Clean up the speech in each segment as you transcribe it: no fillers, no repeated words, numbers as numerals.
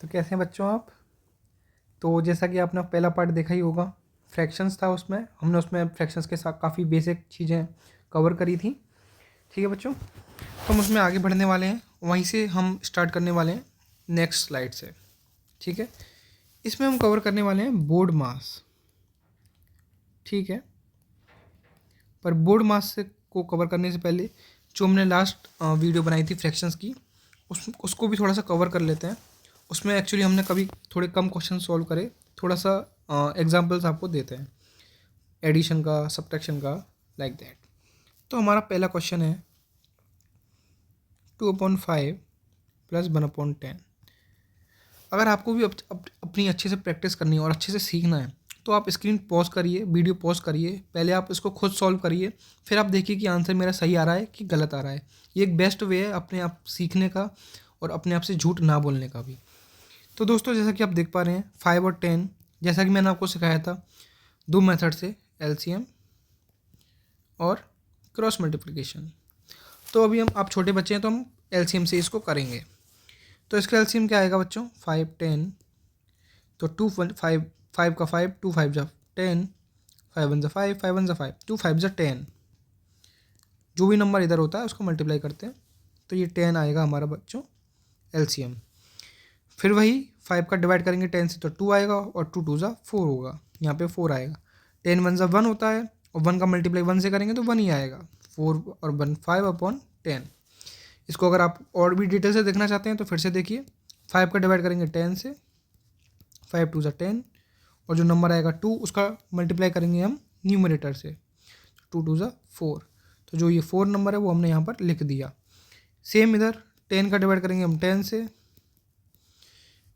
तो कैसे हैं बच्चों आप? तो जैसा कि आपने पहला पार्ट देखा ही होगा, फ्रैक्शंस था। उसमें हमने फ्रैक्शंस के साथ काफ़ी बेसिक चीज़ें कवर करी थी। ठीक है बच्चों, तो हम उसमें आगे बढ़ने वाले हैं, वहीं से हम स्टार्ट करने वाले हैं नेक्स्ट स्लाइड से। ठीक है, इसमें हम कवर करने वाले हैं बोर्ड मास। ठीक है, पर बोर्ड मास से को कवर करने से पहले जो हमने लास्ट वीडियो बनाई थी फ्रैक्शंस की, उसको भी थोड़ा सा कवर कर लेते हैं। उसमें एक्चुअली हमने कभी थोड़े कम क्वेश्चन सॉल्व करे, थोड़ा सा एग्जांपल्स आपको देते हैं एडिशन का, सब्ट्रैक्शन का, लाइक दैट। तो हमारा पहला क्वेश्चन है 2/5 + 1/10। अगर आपको भी अपनी अच्छे से प्रैक्टिस करनी है और अच्छे से सीखना है, तो आप स्क्रीन पॉज करिए, वीडियो पॉज करिए, पहले आप इसको खुद सॉल्व करिए, फिर आप देखिए कि आंसर मेरा सही आ रहा है कि गलत आ रहा है। ये एक बेस्ट वे है अपने आप सीखने का और अपने आप से झूठ ना बोलने का भी। तो दोस्तों, जैसा कि आप देख पा रहे हैं 5 और 10, जैसा कि मैंने आपको सिखाया था, दो मेथड से, एलसीएम और क्रॉस मल्टीप्लिकेशन। तो अभी आप छोटे बच्चे हैं तो हम एलसीएम से इसको करेंगे। तो इसका एलसीएम क्या आएगा बच्चों? 5 10, तो 2 5 5 का 5, 2 5 जा 10, 5 1 जा 5, 5 1 जा 5, 2 5 जा 10। जो भी नंबर इधर होता है उसको मल्टीप्लाई करते हैं, तो ये 10 आएगा हमारा बच्चों एलसीएम। फिर वही 5 का डिवाइड करेंगे 10 से तो 2 आएगा, और 2 2 जा 4 होगा, यहाँ पे 4 आएगा। 10 1 जा 1 होता है, और 1 का मल्टीप्लाई 1 से करेंगे तो 1 ही आएगा। 4 और 1 5/10। इसको अगर आप और भी डिटेल से देखना चाहते हैं तो फिर से देखिए, 5 का डिवाइड करेंगे 10 से, 5 2 जा 10, और जो नंबर आएगा 2 उसका मल्टीप्लाई करेंगे हम न्यूमरेटर से, 2 2 जा 4। तो जो ये 4 नंबर है वो हमने यहाँ पर लिख दिया। सेम इधर 10 का डिवाइड करेंगे हम 10 से,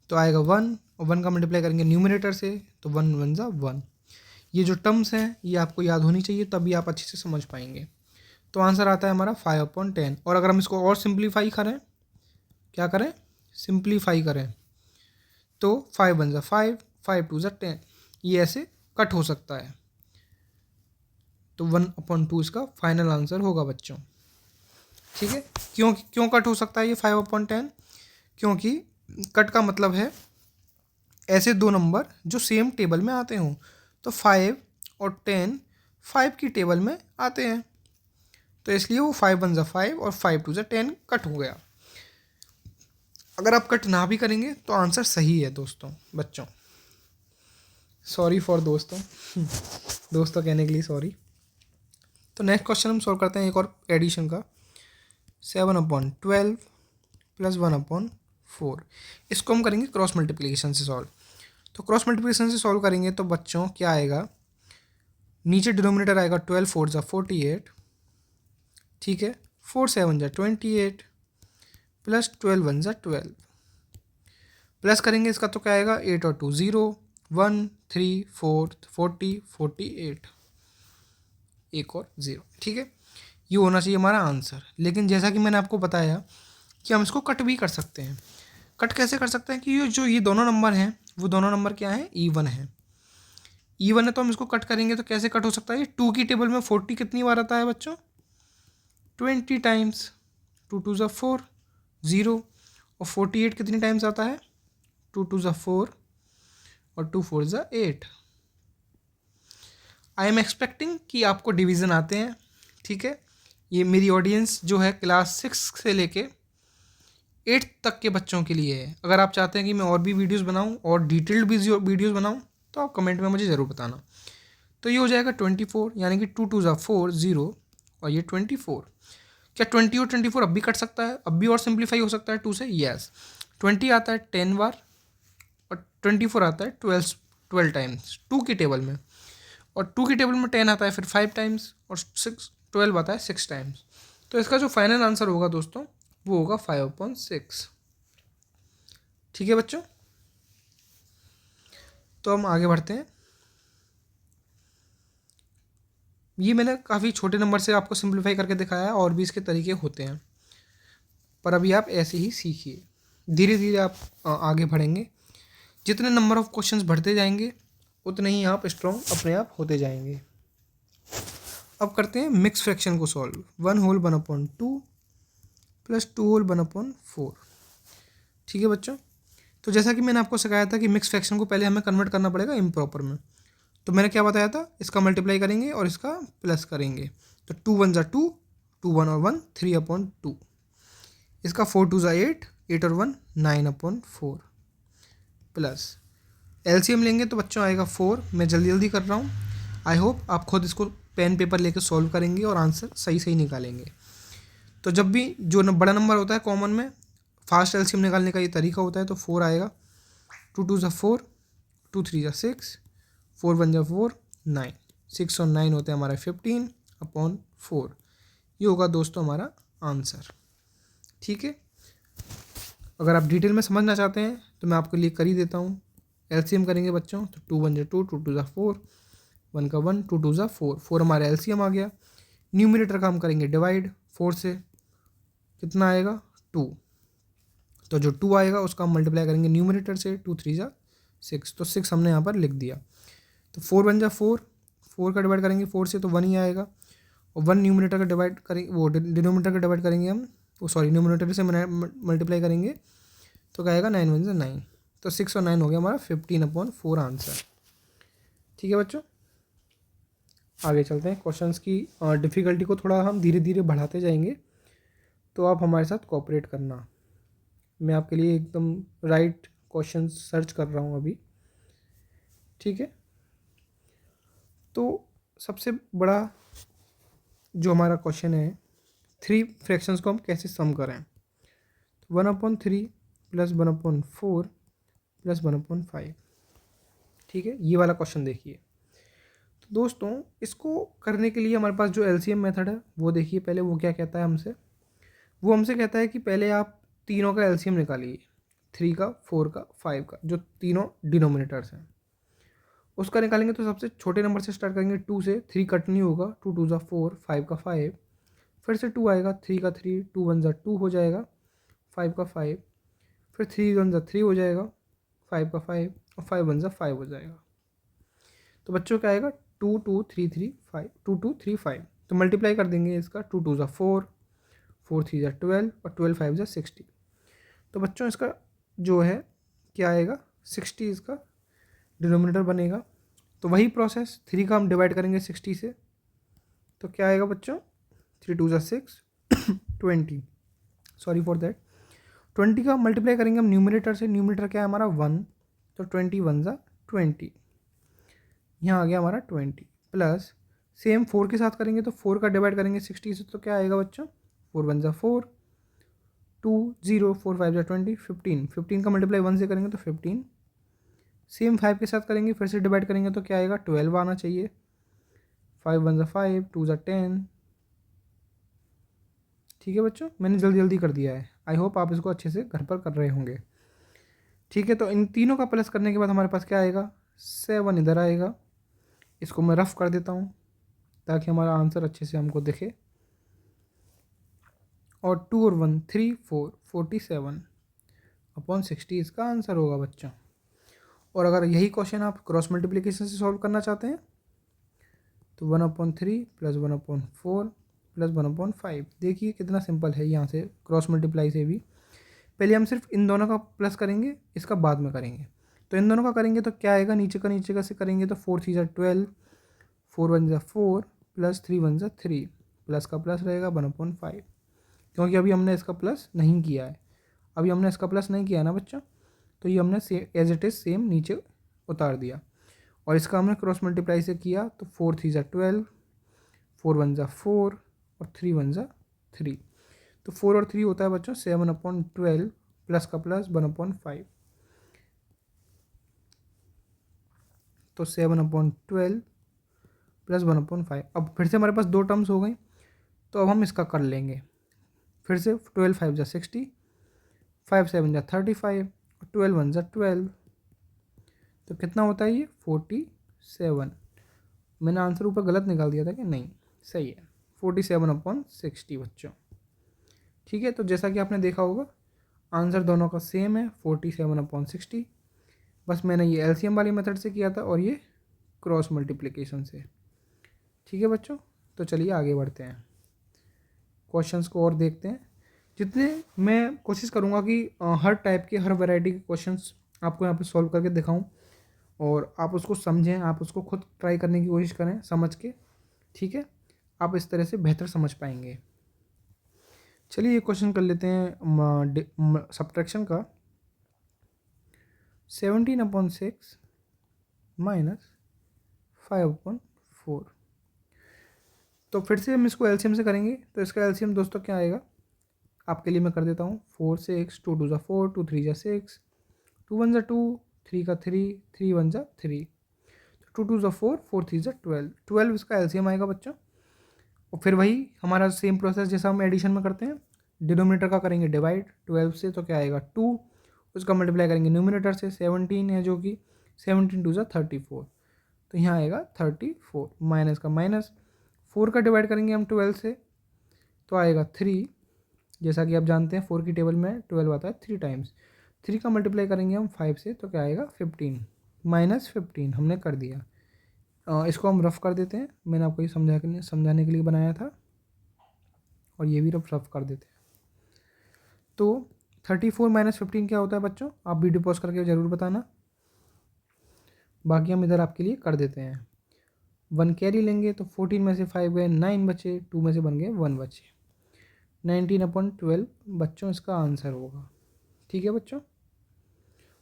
तो आएगा 1, और 1 का मल्टीप्लाई करेंगे न्यूमरेटर से, तो 1 1 जा 1। ये जो टर्म्स हैं ये आपको याद होनी चाहिए, तभी आप अच्छे से समझ पाएंगे। तो आंसर आता है हमारा 5/10। और अगर हम इसको और सिंप्लीफाई करें, क्या करें? सिंप्लीफाई करें, तो 5 1 जा 5, 5 2 जा 10। ये ऐसे कट हो सकता है, तो 1/2 इसका फाइनल आंसर होगा बच्चों। ठीक है, क्यों क्यों कट हो सकता है ये 5/10? क्योंकि कट का मतलब है ऐसे दो नंबर जो सेम टेबल में आते हों। तो 5 और 10 5 की टेबल में आते हैं, तो इसलिए वो 5 1 जा 5 और 5 2 जा 10 कट हो गया। अगर आप कट ना भी करेंगे तो आंसर सही है दोस्तों, बच्चों। सॉरी फॉर दोस्तों दोस्तों कहने के लिए सॉरी। तो नेक्स्ट क्वेश्चन हम सॉल्व करते हैं एक और एडिशन का, 7/12 + 1/4। इसको हम करेंगे क्रॉस मल्टीप्लिकेशन से सॉल्व। तो क्रॉस मल्टीप्लिकेशन से सॉल्व करेंगे तो बच्चों क्या आएगा? नीचे डिनोमिनेटर आएगा 12 4 जा 48, ठीक है, 4 7 जा 28, प्लस 12 1 जा 12। प्लस करेंगे इसका तो क्या आएगा? 8 और 2 0, 1 3 4 40 48, एक और 0। ठीक है, ये होना चाहिए हमारा आंसर। लेकिन जैसा कि मैंने आपको बताया कि हम इसको कट भी कर सकते हैं। कट कैसे कर सकते हैं कि ये दोनों नंबर हैं, वो दोनों नंबर क्या हैं? ईवन है। ईवन है तो हम इसको कट करेंगे तो कैसे कट हो सकता है? ये 2 की टेबल में 40 कितनी बार आता है बच्चों? 20 टाइम्स। 2 2 जा 4, 0, और 48 कितनी टाइम्स आता है? 2 2 जा 4 और 2 4 जा 8। आई एम एक्सपेक्टिंग कि आपको डिवीज़न आते हैं। ठीक है, ये मेरी ऑडियंस जो है क्लास 6 से लेके 8 तक के बच्चों के लिए है। अगर आप चाहते हैं कि मैं और भी वीडियोस बनाऊं और डिटेल्ड भी वीडियोस बनाऊं, तो आप कमेंट में मुझे ज़रूर बताना। तो ये हो जाएगा 24, यानी कि 2 2 जा 4 0, और ये 24। क्या 20 और 24 अब भी कट सकता है? अब भी और सिंप्लीफाई हो सकता है 2 से? यस। 20 आता है 10 बार, और 24 आता है 12 टाइम्स 2 की टेबल में, और 2 की टेबल में 10 आता है फिर 5 टाइम्स, और 12 आता है 6 टाइम्स। तो इसका जो फाइनल आंसर होगा दोस्तों, वो होगा 5/6। ठीक है बच्चों, तो हम आगे बढ़ते हैं। ये मैंने काफ़ी छोटे नंबर से आपको सिंप्लीफाई करके दिखाया है, और भी इसके तरीके होते हैं, पर अभी आप ऐसे ही सीखिए। धीरे धीरे आप आगे बढ़ेंगे। जितने नंबर ऑफ क्वेश्चंस बढ़ते जाएंगे उतने ही आप स्ट्रॉन्ग अपने आप होते जाएंगे। अब करते हैं मिक्स फ्रैक्शन को सॉल्व। 1/2 + 2/4। ठीक है बच्चों, तो जैसा कि मैंने आपको सिखाया था कि मिक्स फ्रैक्शन को पहले हमें कन्वर्ट करना पड़ेगा इम्प्रॉपर में, तो मैंने क्या बताया था, इसका मल्टीप्लाई करेंगे और इसका प्लस करेंगे, तो 2 1 ज़ा 2, 2 1 और 1 3/2, इसका 4 2 ज़ा 8, 8 और 1 9/4 प्लस एलसीएम लेंगे तो बच्चों आएगा 4। मैं जल्दी जल्दी कर रहा हूँ, आई होप आप खुद इसको पेन पेपर लेकर सॉल्व करेंगे और आंसर सही सही निकालेंगे। तो जब भी जो बड़ा नंबर होता है कॉमन में, फास्ट एलसीएम निकालने का ये तरीका होता है, तो 4 आएगा, 2 2 ज़ा 4, 2 3 ज़ा 6, 4 1 ज़ा 4 9, 6 और 9 होते हैं हमारा 15/4। ये होगा दोस्तों हमारा आंसर। ठीक है, अगर आप डिटेल में समझना चाहते हैं तो मैं आपके लिए कर ही देता हूँ। एलसीएम करेंगे बच्चों तो 2 1 ज़ा 2, 2 2 ज़ा 4, 1 का 1, 2 2 ज़ा 4, 4 हमारा एलसीएम आ गया। न्यूमरेटर का हम करेंगे डिवाइड 4 से, कितना आएगा 2, तो जो 2 आएगा उसका हम मल्टीप्लाई करेंगे न्यूमरेटर से, 2 3 ज़ा 6, तो 6 हमने यहाँ पर लिख दिया। तो 4 1 ज़ा 4, 4 का डिवाइड करेंगे 4 से तो 1 ही आएगा, और 1 न्यूमरेटर का डिवाइड करेंगे, वो डिनोमिनेटर का डिवाइड करेंगे हम, वो सॉरी न्यूमरेटर से मल्टीप्लाई करेंगे तो क्या आएगा 9 1 ज़ा 9, तो 6 और 9 हो गया हमारा 15/4 आंसर। ठीक है बच्चों, आगे चलते हैं। क्वेश्चंस की डिफ़िकल्टी को थोड़ा हम धीरे धीरे बढ़ाते जाएंगे, तो आप हमारे साथ कोऑपरेट करना। मैं आपके लिए एकदम राइट क्वेश्चन सर्च कर रहा हूँ अभी। ठीक है, तो सबसे बड़ा जो हमारा क्वेश्चन है, 3 फ्रैक्शंस को हम कैसे सम करें। 1/3 प्लस 1/4 प्लस 1/5। ठीक है, ये वाला क्वेश्चन देखिए। तो दोस्तों इसको करने के लिए हमारे पास जो एलसीएम मेथड है वो देखिए पहले, वो क्या कहता है हमसे, वो हमसे कहता है कि पहले आप तीनों का एलसीएम निकालिए, 3 का, 4 का, 5 का, जो तीनों डिनोमिनेटर्स हैं उसका निकालेंगे। तो सबसे छोटे नंबर से स्टार्ट करेंगे, 2 से, 3 कट नहीं होगा, 2 2 ज़ा 4, 5 का 5, फिर से 2 आएगा, 3 का 3, 2 1 ज़ा 2 हो जाएगा, 5 का 5, फिर 3 1 ज़ा 3 हो जाएगा, 5 का 5, और 5 1 ज़ा 5 हो जाएगा। तो बच्चों क्या आएगा, 2 2 3 3 5, 2 2 3 5, तो मल्टीप्लाई कर देंगे इसका, 2 2 ज़ा 4, 4 3 ज़ा 12, और 12 5 ज़ा 60। तो बच्चों इसका जो है क्या आएगा, 60 इसका डिनोमिनेटर बनेगा। तो वही प्रोसेस, 3 का हम डिवाइड करेंगे 60 से, तो क्या आएगा बच्चों, 3 2 ज़ा 6, 20, सॉरी फॉर दैट, 20 का मल्टीप्लाई करेंगे हम न्यूमरेटर से, न्यूमरेटर क्या है हमारा 1, तो 20 1 ज़ा 20, यहाँ आ गया हमारा 20, प्लस सेम 4 के साथ करेंगे, तो 4 का डिवाइड करेंगे 60 से, तो क्या आएगा बच्चों, 4 1 ज़ा 4, 2 0, 4 5 ज़ा 20, 15, 15 का मल्टीप्लाई 1 से करेंगे तो 15, सेम 5 के साथ करेंगे, फिर से डिवाइड करेंगे तो क्या आएगा, 12 आना चाहिए, 5 1 ज़ा 5, 2 ज़ा 10। ठीक है बच्चों, मैंने जल्दी जल्दी कर दिया है, आई होप आप इसको अच्छे से घर पर कर रहे होंगे। ठीक है, तो इन तीनों का प्लस करने के बाद हमारे पास क्या आएगा, 7 इधर आएगा, इसको मैं रफ कर देता हूँ ताकि हमारा आंसर अच्छे से हमको दिखे, और 2 और 1 3 4, 47/60 इसका आंसर होगा बच्चों। और अगर यही क्वेश्चन आप क्रॉस मल्टीप्लिकेशन से सॉल्व करना चाहते हैं तो 1/3 प्लस 1/4 प्लस 1/5, देखिए कितना सिंपल है। यहाँ से क्रॉस मल्टीप्लाई से भी पहले हम सिर्फ इन दोनों का प्लस करेंगे, इसका बाद में करेंगे। तो इन दोनों का करेंगे तो क्या आएगा, नीचे का से करेंगे तो 4 3 ज़ा 12, 4 1 ज़ा 4, प्लस 3 1 ज़ा 3, प्लस का प्लस रहेगा 1/5, क्योंकि अभी हमने इसका प्लस नहीं किया है, अभी हमने इसका प्लस नहीं किया है ना बच्चों, तो ये हमने एज इट इज़ सेम नीचे उतार दिया। और इसका हमने क्रॉस मल्टीप्लाई से किया तो 4 3 ज़ा 12, 4 1 ज़ा 4, और 3 1 ज़ा 3, तो 4 और 3 होता है बच्चों 7/12, प्लस का प्लस 1/5, तो 7/12 प्लस 1/5। अब फिर से हमारे पास दो टर्म्स हो गई, तो अब हम इसका कर लेंगे फिर से, 12 5 ज़ा 60, 5 7 ज़ा 35, और 12 1 ज़ा 12, तो कितना होता है ये 47। मैंने आंसर ऊपर गलत निकाल दिया था कि नहीं, सही है, 47/60 बच्चों। ठीक है, तो जैसा कि आपने देखा होगा आंसर दोनों का सेम है, 47/60, बस मैंने ये एलसीएम वाली मेथड से किया था और ये क्रॉस मल्टीप्लिकेशन से। ठीक है बच्चों, तो चलिए आगे बढ़ते हैं, क्वेश्चंस को और देखते हैं। जितने मैं कोशिश करूँगा कि हर टाइप के हर वैरायटी के क्वेश्चंस आपको यहाँ पे सॉल्व करके दिखाऊं और आप उसको समझें, आप उसको खुद ट्राई करने की कोशिश करें समझ के, ठीक है। आप इस तरह से बेहतर समझ पाएंगे। चलिए ये क्वेश्चन कर लेते हैं सब्ट्रैक्शन का। 17/6 माइनस 5/4। तो फिर से हम इसको एलसीएम से करेंगे। तो इसका एलसीएम दोस्तों क्या आएगा, आपके लिए मैं कर देता हूँ। 4 6, 2 2 4, 2 3 6, 2 1 2, 3 का 3, 3 1 3, 2 2 4, 4 3 12, 12 इसका एलसीएम आएगा बच्चों। और फिर वही हमारा सेम प्रोसेस जैसा हम एडिशन में करते हैं, डिनोमिनेटर का करेंगे डिवाइड 12 से, तो क्या आएगा 2, उसका मल्टीप्लाई करेंगे न्यूमिनेटर से, 17 है जो कि 17 2 34, तो यहाँ आएगा 34, माइनस का माइनस, 4 का डिवाइड करेंगे हम 12 से तो आएगा 3, जैसा कि आप जानते हैं 4 की टेबल में 12 आता है 3 टाइम्स। 3 का मल्टीप्लाई करेंगे हम 5 से तो क्या आएगा 15, माइनस 15 हमने कर दिया। इसको हम रफ कर देते हैं, मैंने आपको ये समझाने के लिए बनाया था, और ये भी रफ कर देते हैं। तो 34 माइनस 15 क्या होता है बच्चों, आप वीडियो पॉज करके ज़रूर बताना, बाकी हम इधर आपके लिए कर देते हैं। 1 कैरी लेंगे तो 14 में से 5 गए, 9 बचे, 2 में से बन गए 1 बचे, 19/12 बच्चों इसका आंसर होगा, ठीक है बच्चों।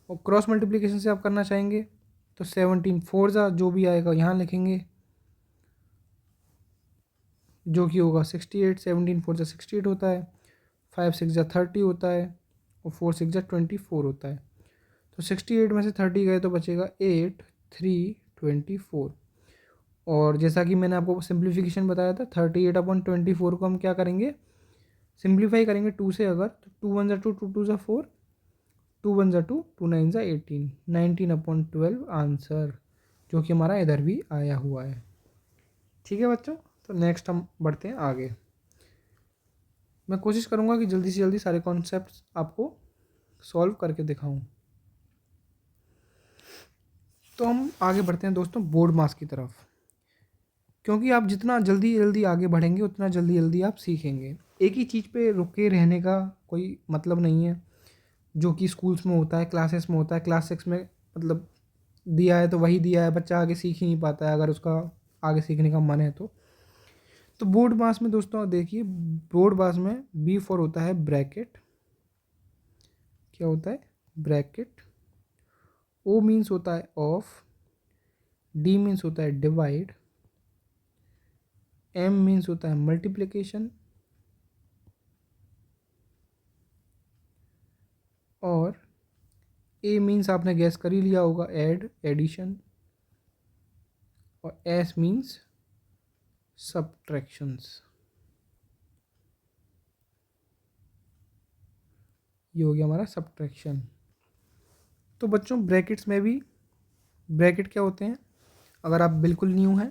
और क्रॉस मल्टीप्लिकेशन से आप करना चाहेंगे तो 17 4 जो भी आएगा यहाँ लिखेंगे, जो कि होगा 68, 17 4 68 होता है, 5 6 30 होता है, और 4 6 24 होता है। तो 68 में से 30 गए तो बचेगा 8 3 24। और जैसा कि मैंने आपको सिंप्लीफिकेशन बताया था, 38/24 को हम क्या करेंगे, सिंप्लीफाई करेंगे 2 से, अगर तो 2 1 2, 2 2 4, 2 1 2, 2 9 18, 19/12 आंसर, जो कि हमारा इधर भी आया हुआ है, ठीक है बच्चों। तो नेक्स्ट हम बढ़ते हैं आगे। मैं कोशिश करूँगा कि जल्दी से जल्दी सारे कॉन्सेप्ट्स आपको सॉल्व करके दिखाऊं। तो हम आगे बढ़ते हैं दोस्तों बोर्ड मास की तरफ, क्योंकि आप जितना जल्दी जल्दी आगे बढ़ेंगे उतना जल्दी जल्दी आप सीखेंगे। एक ही चीज़ पे रुके रहने का कोई मतलब नहीं है, जो कि स्कूल्स में होता है, क्लासेस में होता है। क्लास 6 में मतलब दिया है तो वही दिया है, बच्चा आगे सीख ही नहीं पाता है अगर उसका आगे सीखने का मन है तो बोर्ड मास में दोस्तों देखिए, बोर्ड मास में बी फॉर होता है ब्रैकेट, क्या होता है ब्रैकेट, ओ मीन्स होता है ऑफ, डी मीन्स होता है डिवाइड, एम मीन्स होता है मल्टीप्लिकेशन, और ए मीन्स आपने गैस कर ही लिया होगा ऐड, एडिशन, और एस मीन्स सब्ट्रैक्शंस। ये हो गया हमारा सब्ट्रैक्शन। तो बच्चों ब्रैकेट्स में भी, ब्रैकेट क्या होते हैं, अगर आप बिल्कुल न्यू हैं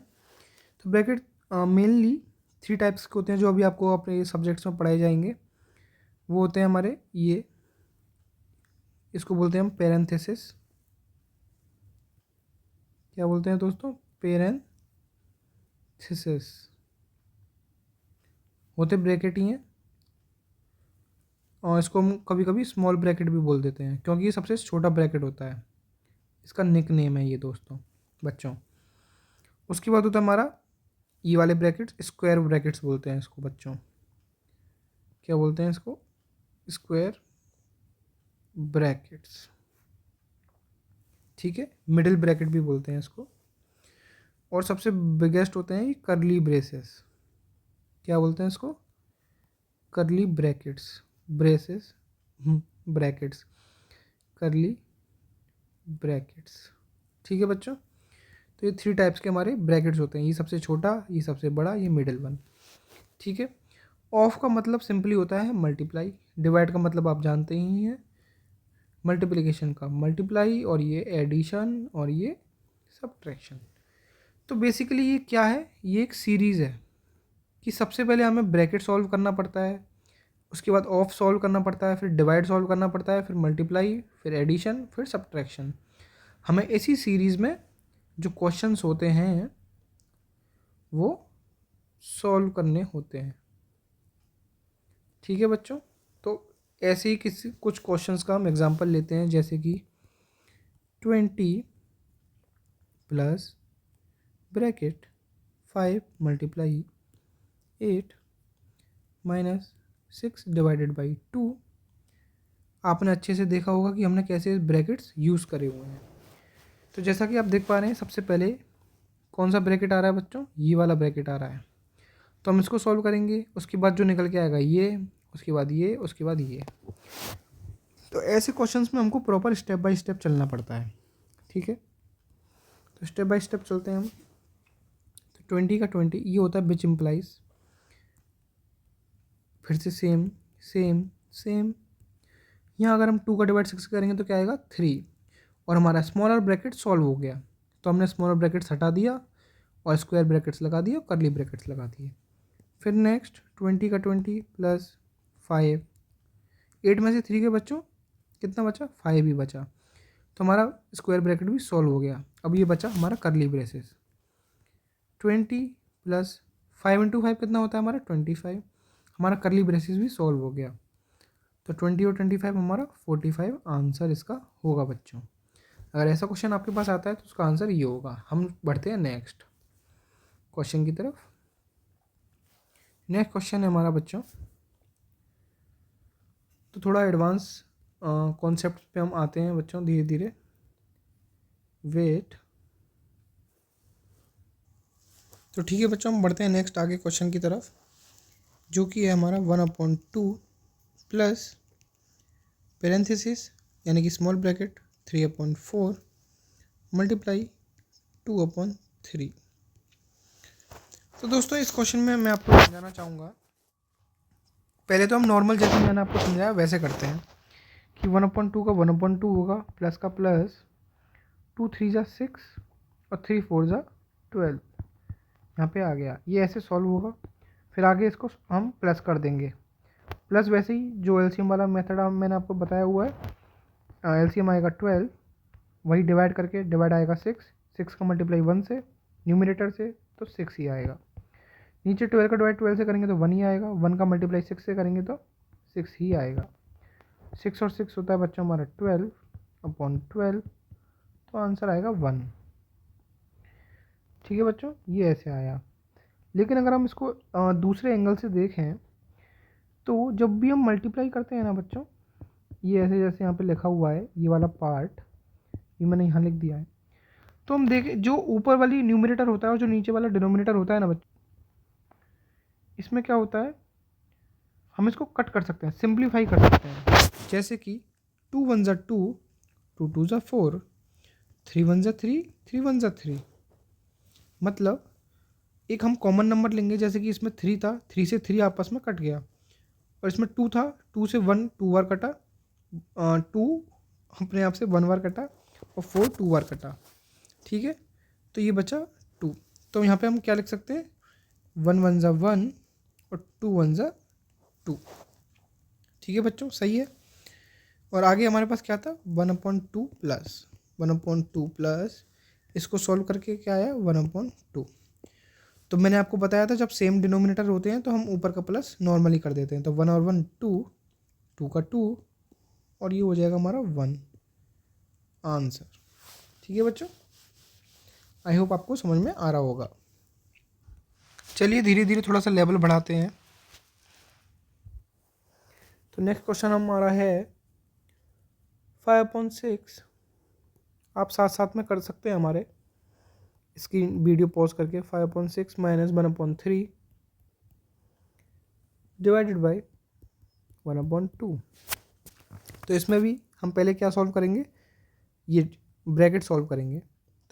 तो ब्रैकेट मेनली 3 टाइप्स के होते हैं, जो अभी आपको अपने सब्जेक्ट्स में पढ़ाए जाएंगे। वो होते हैं हमारे ये, इसको बोलते हैं हम पैरेंथेसिस, क्या बोलते हैं दोस्तों, पैरेंथेसिस होते ब्रैकेट ही हैं, और इसको हम कभी कभी स्मॉल ब्रैकेट भी बोल देते हैं, क्योंकि ये सबसे छोटा ब्रैकेट होता है, इसका निक नेम है ये दोस्तों बच्चों। उसके बाद होता है हमारा ये वाले ब्रैकेट्स, स्क्वायर ब्रैकेट्स बोलते हैं इसको बच्चों, क्या बोलते हैं इसको, स्क्वायर ब्रैकेट्स, ठीक है। मिडिल ब्रैकेट भी बोलते हैं इसको। और सबसे बिगेस्ट होते हैं ये करली ब्रेसेस, क्या बोलते हैं इसको, करली ब्रैकेट्स, ब्रेसेस ब्रैकेट्स, करली ब्रैकेट्स, ठीक है बच्चों। तो ये 3 टाइप्स के हमारे ब्रैकेट्स होते हैं, ये सबसे छोटा, ये सबसे बड़ा, ये मिडिल वन, ठीक है। ऑफ का मतलब सिंपली होता है मल्टीप्लाई, डिवाइड का मतलब आप जानते ही हैं, मल्टीप्लिकेशन का मल्टीप्लाई, और ये एडिशन, और ये सब्ट्रैक्शन। तो बेसिकली ये क्या है, ये एक सीरीज़ है कि सबसे पहले हमें ब्रैकेट सॉल्व करना पड़ता है, उसके बाद ऑफ सॉल्व करना पड़ता है, फिर डिवाइड सॉल्व करना पड़ता है, फिर मल्टीप्लाई, फिर एडिशन, फिर सब्ट्रैक्शन। हमें इसी सीरीज़ में जो क्वेश्चंस होते हैं वो सॉल्व करने होते हैं, ठीक है बच्चों। तो ऐसे ही किसी कुछ क्वेश्चंस का हम एग्जांपल लेते हैं, जैसे कि 20 plus bracket 5 multiply 8 minus 6 divided by 2। आपने अच्छे से देखा होगा कि हमने कैसे ब्रैकेट्स यूज़ करे हुए हैं। तो जैसा कि आप देख पा रहे हैं, सबसे पहले कौन सा ब्रैकेट आ रहा है बच्चों, ये वाला ब्रैकेट आ रहा है। तो हम इसको सॉल्व करेंगे, उसके बाद जो निकल के आएगा ये, उसके बाद ये, उसके बाद ये। तो ऐसे क्वेश्चंस में हमको प्रॉपर स्टेप बाय स्टेप चलना पड़ता है, ठीक है। तो स्टेप बाय स्टेप चलते हैं हम। तो 20 का 20 ये होता है विच इम्प्लाइज, फिर से सेम सेम सेम। यहाँ अगर हम 2 का डिवाइड 6 करेंगे तो क्या आएगा 3, और हमारा स्मॉलर ब्रैकेट सॉल्व हो गया। तो हमने स्मॉलर ब्रैकेट्स हटा दिया और स्क्वायर ब्रैकेट्स लगा दिए और कर्ली ब्रैकेट्स लगा दिए। फिर नेक्स्ट 20 का 20 प्लस 5, 8 में से 3 के बच्चों कितना बचा, 5 ही बचा। तो हमारा स्क्वायर ब्रैकेट भी सॉल्व हो गया। अब ये बचा हमारा कर्ली ब्रेसेस। 20 प्लस 5 इंटू 5 कितना होता है हमारा 25। हमारा कर्ली ब्रेसेस भी सॉल्व हो गया। तो 20 और 25 हमारा 45 आंसर इसका होगा बच्चों। अगर ऐसा क्वेश्चन आपके पास आता है तो उसका आंसर ये होगा। हम बढ़ते हैं नेक्स्ट क्वेश्चन की तरफ। नेक्स्ट क्वेश्चन है हमारा बच्चों, तो थोड़ा एडवांस कॉन्सेप्ट पे हम आते हैं बच्चों धीरे धीरे। वेट, तो ठीक है बच्चों, हम बढ़ते हैं नेक्स्ट आगे क्वेश्चन की तरफ, जो कि है हमारा 1/2 प्लस पेरेंथेसिस यानी कि स्मॉल ब्रैकेट 3/4 मल्टीप्लाई 2/3। तो दोस्तों इस क्वेश्चन में मैं आपको समझाना चाहूँगा, पहले तो हम नॉर्मल जैसे मैंने आपको समझाया वैसे करते हैं कि 1/2 का 1/2 होगा, प्लस का प्लस 2 3 जा 6 और 3 4 जा 12, यहाँ पे आ गया। ये ऐसे सॉल्व होगा। फिर आगे इसको हम प्लस कर देंगे। प्लस वैसे ही जो एलसीएम वाला मेथड मैंने आपको बताया हुआ है, एलसीएम आएगा 12, वही डिवाइड करके डिवाइड आएगा 6 का मल्टीप्लाई 1 से न्यूमरेटर से, तो 6 ही आएगा। नीचे 12 का डिवाइड 12 से करेंगे तो 1 ही आएगा, 1 का मल्टीप्लाई 6 से करेंगे तो 6 ही आएगा। 6 और 6 होता है बच्चों हमारा 12/12, तो आंसर आएगा 1। ठीक है बच्चों, ये ऐसे आया। लेकिन अगर हम इसको दूसरे एंगल से देखें तो जब भी हम मल्टीप्लाई करते हैं ना बच्चों, ये ऐसे जैसे यहाँ पे लिखा हुआ है ये वाला पार्ट, ये मैंने यहाँ लिख दिया है, तो हम देखें जो ऊपर वाली न्यूमरेटर होता है और जो नीचे वाला डिनोमिनेटर होता है ना बच्चों, इसमें क्या होता है, हम इसको कट कर सकते हैं, सिंप्लीफाई कर सकते हैं। जैसे कि 2 1 जा 2, 2 2 जा 4, 3 1 जा 3, 3 1 जा 3। मतलब एक हम कॉमन नंबर लेंगे, जैसे कि इसमें 3 था, 3 से 3 आपस में कट गया, और इसमें 2 था, 2 से 1 2 बार कटा, 2 अपने आप से 1 बार कटा, और 4 2 बार कटा। ठीक है, तो ये बचा 2। तो यहाँ पे हम क्या लिख सकते हैं, 1 1 जा 1 और 2 1 जा 2। ठीक है बच्चों, सही है। और आगे हमारे पास क्या था, 1/2 प्लस 1/2 प्लस, इसको सॉल्व करके क्या आया 1/2। तो मैंने आपको बताया था जब सेम डिनोमिनेटर होते हैं तो हम ऊपर का प्लस नॉर्मली कर देते हैं। तो 1 और 1 2, 2 का 2, और ये हो जाएगा हमारा 1 आंसर। ठीक है बच्चों, आई होप आपको समझ में आ रहा होगा। चलिए धीरे धीरे थोड़ा सा लेवल बढ़ाते हैं। तो नेक्स्ट क्वेश्चन हमारा है 5/6। आप साथ साथ में कर सकते हैं हमारे, इसकी वीडियो पॉज करके। 5/6 माइनस 1/3 डिवाइडेड बाई 1/2। तो इसमें भी हम पहले क्या सॉल्व करेंगे, ये ब्रैकेट सॉल्व करेंगे।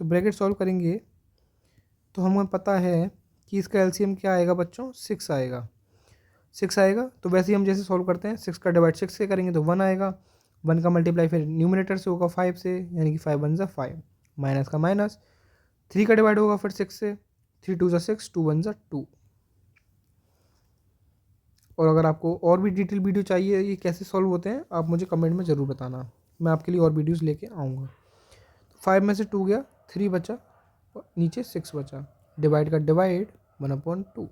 तो ब्रैकेट सॉल्व करेंगे तो हमें पता है कि इसका एलसीएम क्या आएगा बच्चों, 6 आएगा। 6 आएगा, तो वैसे ही हम जैसे सॉल्व करते हैं 6 का डिवाइड 6 से करेंगे तो 1 आएगा, 1 का मल्टीप्लाई फिर न्यूमरेटर से होगा 5 से, यानी कि 5 1 जा 5, माइनस का माइनस, 3 का डिवाइड होगा फिर 6 से, 3 2 जा 6, 2 1 जा 2। और अगर आपको और भी डिटेल वीडियो चाहिए ये कैसे सॉल्व होते हैं, आप मुझे कमेंट में ज़रूर बताना, मैं आपके लिए और वीडियोस लेके आऊँगा। 5 में से 2 गया, 3 बचा और नीचे 6 बचा, डिवाइड का डिवाइड 1/2।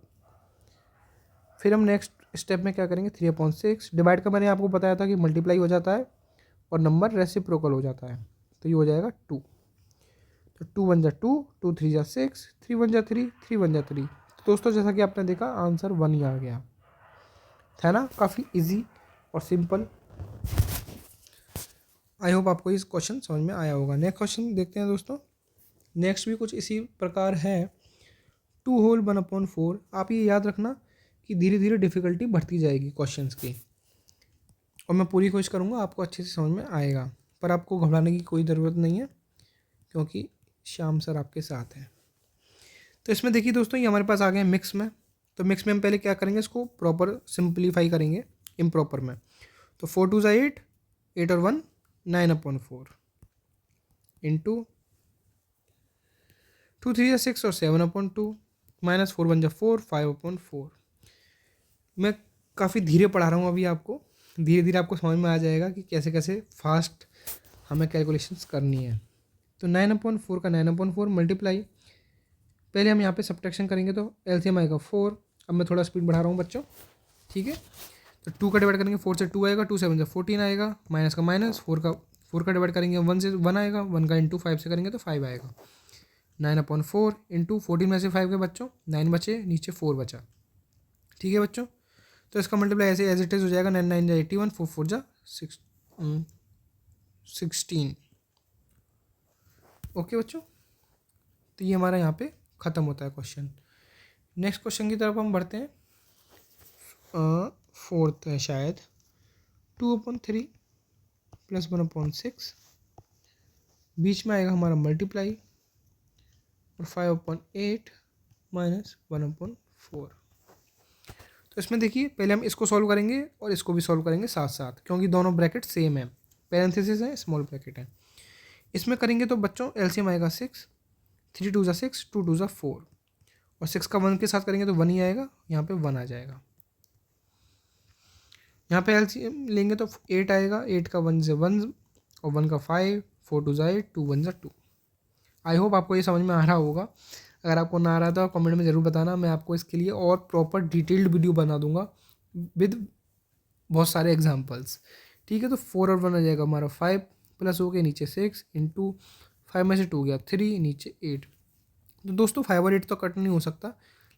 फिर हम नेक्स्ट स्टेप में क्या करेंगे, 3/6 डिवाइड का मैंने आपको बताया था कि मल्टीप्लाई हो जाता है और नंबर रेसिप्रोकल हो जाता है, तो ये हो जाएगा 2। तो 2 1 जा 2, 2 3 जा 6, 3 1 जा 3, 3 1 जा 3। तो दोस्तों जैसा कि आपने देखा आंसर 1 ही आ गया, है ना, काफ़ी इजी और सिंपल। आई होप आपको इस क्वेश्चन समझ में आया होगा। नेक्स्ट क्वेश्चन देखते हैं दोस्तों। नेक्स्ट भी कुछ इसी प्रकार है, 2 होल 1/4। आप ये याद रखना कि धीरे धीरे डिफ़िकल्टी बढ़ती जाएगी क्वेश्चंस की, और मैं पूरी कोशिश करूँगा आपको अच्छे से समझ में आएगा, पर आपको घबराने की कोई ज़रूरत नहीं है क्योंकि श्याम सर आपके साथ हैं। तो इसमें देखिए दोस्तों, ये हमारे पास आ गए मिक्स में। तो मिक्स में हम पहले क्या करेंगे, इसको प्रॉपर सिंप्लीफाई करेंगे इम्प्रॉपर में। तो 4 2 8, 8 और 1 9/4 इंटू 2 3 6 और 7/2 माइनस 4 1 4 5/4। मैं काफ़ी धीरे पढ़ा रहा हूँ अभी आपको, धीरे धीरे आपको समझ में आ जाएगा कि कैसे कैसे फास्ट हमें कैलकुलेशंस करनी है। तो 9/4 का 9/4 मल्टीप्लाई, पहले हम यहाँ पे सब्ट्रैक्शन करेंगे तो एलसीएम आएगा 4। अब मैं थोड़ा स्पीड बढ़ा रहा हूँ बच्चों, ठीक है। तो 2 का डिवाइड करेंगे 4 से 2 आएगा, 2 7 14 आएगा, माइनस का माइनस, 4 का डिवाइड करेंगे 1 से 1 आएगा, 1 का इंटू 5 से करेंगे तो 5 आएगा। 9/4 इंटू 14 में से 5 के बच्चों 9 बचे, नीचे 4 बचा, ठीक है बच्चों। तो इसका मल्टीप्लाई ऐसे एज इट इज़ हो जाएगा, 9 9 जा 81, 4 4 जा 16। ओके बच्चों, तो ये हमारा यहाँ पे ख़त्म होता है क्वेश्चन। नेक्स्ट क्वेश्चन की तरफ हम बढ़ते हैं। 4th है शायद, 2/3 प्लस 1/6, बीच में आएगा हमारा मल्टीप्लाई, और 5/8 माइनस 1/4। तो इसमें देखिए पहले हम इसको सॉल्व करेंगे और इसको भी सॉल्व करेंगे साथ साथ, क्योंकि दोनों ब्रैकेट सेम है, पैरेंथेसिस है, स्मॉल ब्रैकेट है। इसमें करेंगे तो बच्चों एलसीएम आएगा 6, 3 2 जा 6, 2 2 जा 4, और 6 का 1 के साथ करेंगे तो 1 ही आएगा, यहाँ पे 1 आ जाएगा। यहाँ पे एलसीएम लेंगे तो 8 आएगा, 8 का 1 से 1 और 1 का 5, 4 2 जा 8, 2 1 जा 2। आई होप आपको ये समझ में आ रहा होगा। अगर आपको ना आ रहा था कमेंट में ज़रूर बताना, मैं आपको इसके लिए और प्रॉपर डिटेल्ड वीडियो बना दूंगा विद बहुत सारे एग्जांपल्स, ठीक है। तो 4 और 1 आ जाएगा हमारा 5, प्लस हो गया नीचे 6 इंटू 5 में से 2 गया 3, नीचे 8। तो दोस्तों 5 और 8 तो कट नहीं हो सकता,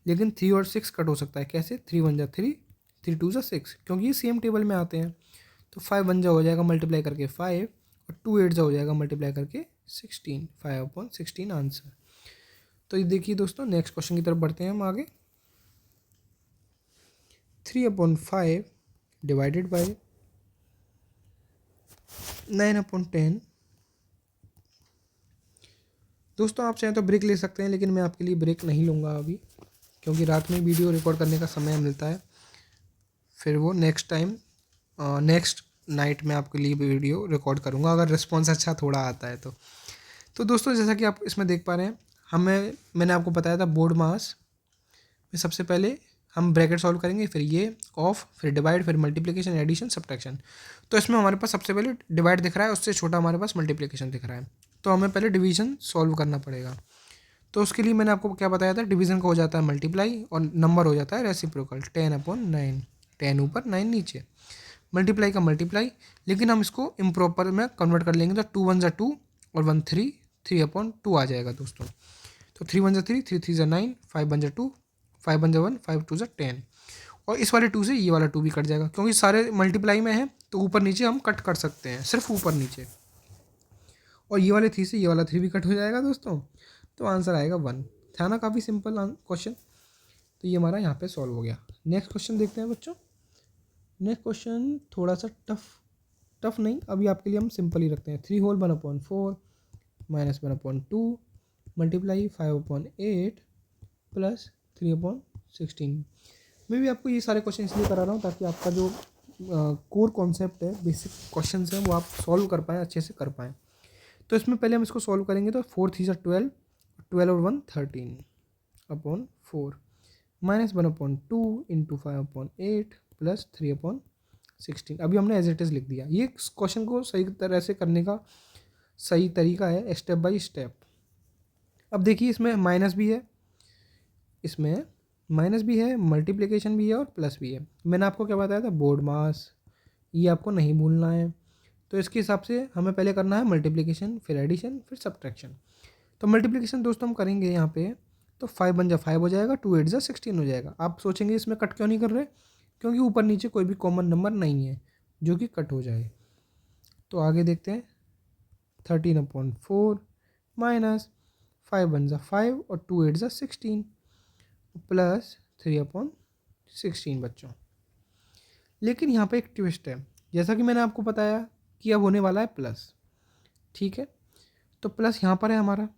लेकिन 3 और 6 कट हो सकता है। कैसे, 3 1 जा 3, 3 2 जा 6, क्योंकि ये सेम टेबल में आते हैं। तो 5 1 जा हो जाएगा मल्टीप्लाई करके 5, और 2 8 जा हो जाएगा मल्टीप्लाई करके 16, 5/16 आंसर। तो ये देखिए दोस्तों, नेक्स्ट क्वेश्चन की तरफ बढ़ते हैं हम आगे। 3/5 डिवाइडेड बाई 9/10। दोस्तों आप चाहें तो ब्रेक ले सकते हैं, लेकिन मैं आपके लिए ब्रेक नहीं लूँगा अभी, क्योंकि रात में वीडियो रिकॉर्ड करने का समय मिलता है, फिर वो नेक्स्ट टाइम नेक्स्ट नाइट में आपके लिए वीडियो रिकॉर्ड करूँगा, अगर रिस्पॉन्स अच्छा थोड़ा आता है तो। तो दोस्तों जैसा कि आप इसमें देख पा रहे हैं, मैंने आपको बताया था बोर्ड मास में सबसे पहले हम ब्रैकेट सॉल्व करेंगे, फिर ये ऑफ, फिर डिवाइड, फिर मल्टीप्लिकेशन, एडिशन, सब्ट्रैक्शन। तो इसमें हमारे पास सबसे पहले डिवाइड दिख रहा है, उससे छोटा हमारे पास मल्टीप्लिकेशन दिख रहा है, तो हमें पहले डिवीजन सॉल्व करना पड़ेगा। तो उसके लिए मैंने आपको क्या बताया था, डिवीजन का हो जाता है मल्टीप्लाई और नंबर हो जाता है रेसिप्रोकल, 10/9, 10 ऊपर 9 नीचे, मल्टीप्लाई का मल्टीप्लाई। लेकिन हम इसको इम्प्रॉपर में कन्वर्ट कर लेंगे, तो 2 1 जा 2 और 1 3, 3/2 आ जाएगा दोस्तों। तो 3 1 जा 3, 3 3 जा 9, 5 1 जा 2, 5 1 जा 1, 5 2 जा 10, और इस वाले 2 से ये वाला 2 भी कट जाएगा, क्योंकि सारे मल्टीप्लाई में है तो ऊपर नीचे हम कट कर सकते हैं, सिर्फ ऊपर नीचे। और ये वाले 3 से ये वाला 3 भी कट हो जाएगा दोस्तों, तो आंसर आएगा 1। था ना काफ़ी सिंपल क्वेश्चन। तो ये हमारा यहाँ पे सॉल्व हो गया। नेक्स्ट क्वेश्चन देखते हैं बच्चों। नेक्स्ट क्वेश्चन थोड़ा सा टफ नहीं, अभी आपके लिए हम सिंपल ही रखते हैं। 3 होल 1/4 माइनस 1/2 मल्टीप्लाई 5/8 प्लस 3/16। मैं भी आपको ये सारे क्वेश्चन इसलिए करा रहा हूँ ताकि आपका जो कोर कॉन्सेप्ट है, बेसिक क्वेश्चन हैं, वो आप सॉल्व कर पाएँ, अच्छे से कर पाएँ। तो इसमें पहले हम इसको सॉल्व करेंगे, तो 4 3 जा 12, 12 और 1 13/4 माइनस 1/2 इंटू 5/8 प्लस 3/16। अभी हमने एज इट इज़ लिख दिया। ये क्वेश्चन को सही तरह से करने का सही तरीका है स्टेप बाय स्टेप। अब देखिए इसमें माइनस भी है, इसमें माइनस भी है, मल्टीप्लिकेशन भी है और प्लस भी है। मैंने आपको क्या बताया था, बोर्ड मास, ये आपको नहीं भूलना है। तो इसके हिसाब से हमें पहले करना है मल्टीप्लिकेशन, फिर एडिशन, फिर सब्ट्रैक्शन। तो मल्टीप्लिकेशन दोस्तों हम करेंगे यहाँ पे, तो 5 बन जा 5 हो जाएगा, 2 8 जा 16 हो जाएगा। आप सोचेंगे इसमें कट क्यों नहीं कर रहे, क्योंकि ऊपर नीचे कोई भी कॉमन नंबर नहीं है जो कि कट हो जाए। तो आगे देखते हैं, 13/4 माइनस 5 बन जा 5 और 2 8 जा 16 प्लस 3/16 बच्चों। लेकिन यहाँ पे एक ट्विस्ट है, जैसा कि मैंने आपको बताया कि अब होने वाला है प्लस, ठीक है। तो प्लस यहाँ पर है हमारा,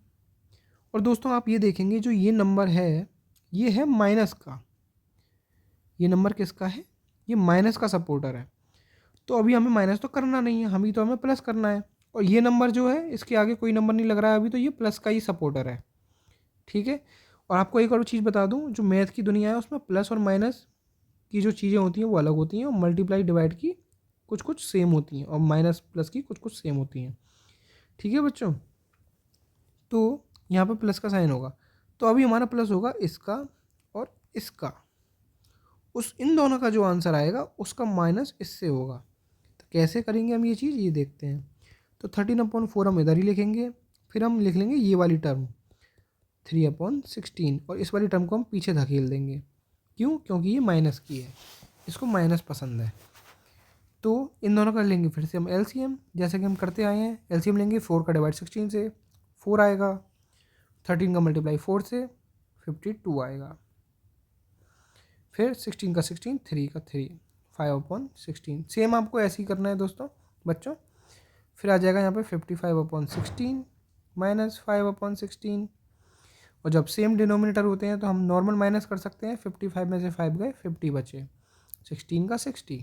और दोस्तों आप ये देखेंगे जो ये नंबर है, ये है माइनस का। ये नंबर किसका है, ये माइनस का सपोर्टर है। तो अभी हमें माइनस तो करना नहीं है, हमें तो हमें प्लस करना है। और ये नंबर जो है, इसके आगे कोई नंबर नहीं लग रहा है अभी, तो ये प्लस का ही सपोर्टर है, ठीक है। और आपको एक और चीज़ बता दूं, जो मैथ की दुनिया है उसमें प्लस और माइनस की जो चीज़ें होती हैं वो अलग होती हैं, और मल्टीप्लाई डिवाइड की कुछ कुछ सेम होती हैं, और माइनस प्लस की कुछ कुछ सेम होती हैं, ठीक है बच्चों। तो यहाँ पे प्लस का साइन होगा, तो अभी हमारा प्लस होगा इसका और इसका, उस इन दोनों का जो आंसर आएगा उसका माइनस इससे होगा। तो कैसे करेंगे हम ये चीज़, ये देखते हैं। तो 13/4 हम इधर ही लिखेंगे, फिर हम लिख लेंगे ये वाली टर्म 3/16, और इस वाली टर्म को हम पीछे धकेल देंगे। क्यों, क्योंकि ये माइनस की है, इसको माइनस पसंद है। तो इन दोनों का लेंगे फिर से हम एलसीएम, जैसे कि हम करते आए हैं। एलसीएम लेंगे, 4 का डिवाइड 16 से 4 आएगा, 13 का मल्टीप्लाई 4 से 52 आएगा, फिर 16 का 16, 3 का 3, 5/16। सेम आपको ऐसे ही करना है दोस्तों बच्चों। फिर आ जाएगा यहाँ पे 55/16 माइनस 5/16, और जब सेम डिनोमिनेटर होते हैं तो हम नॉर्मल माइनस कर सकते हैं। 55 में से 5 गए, 50 बचे, 16 का 60,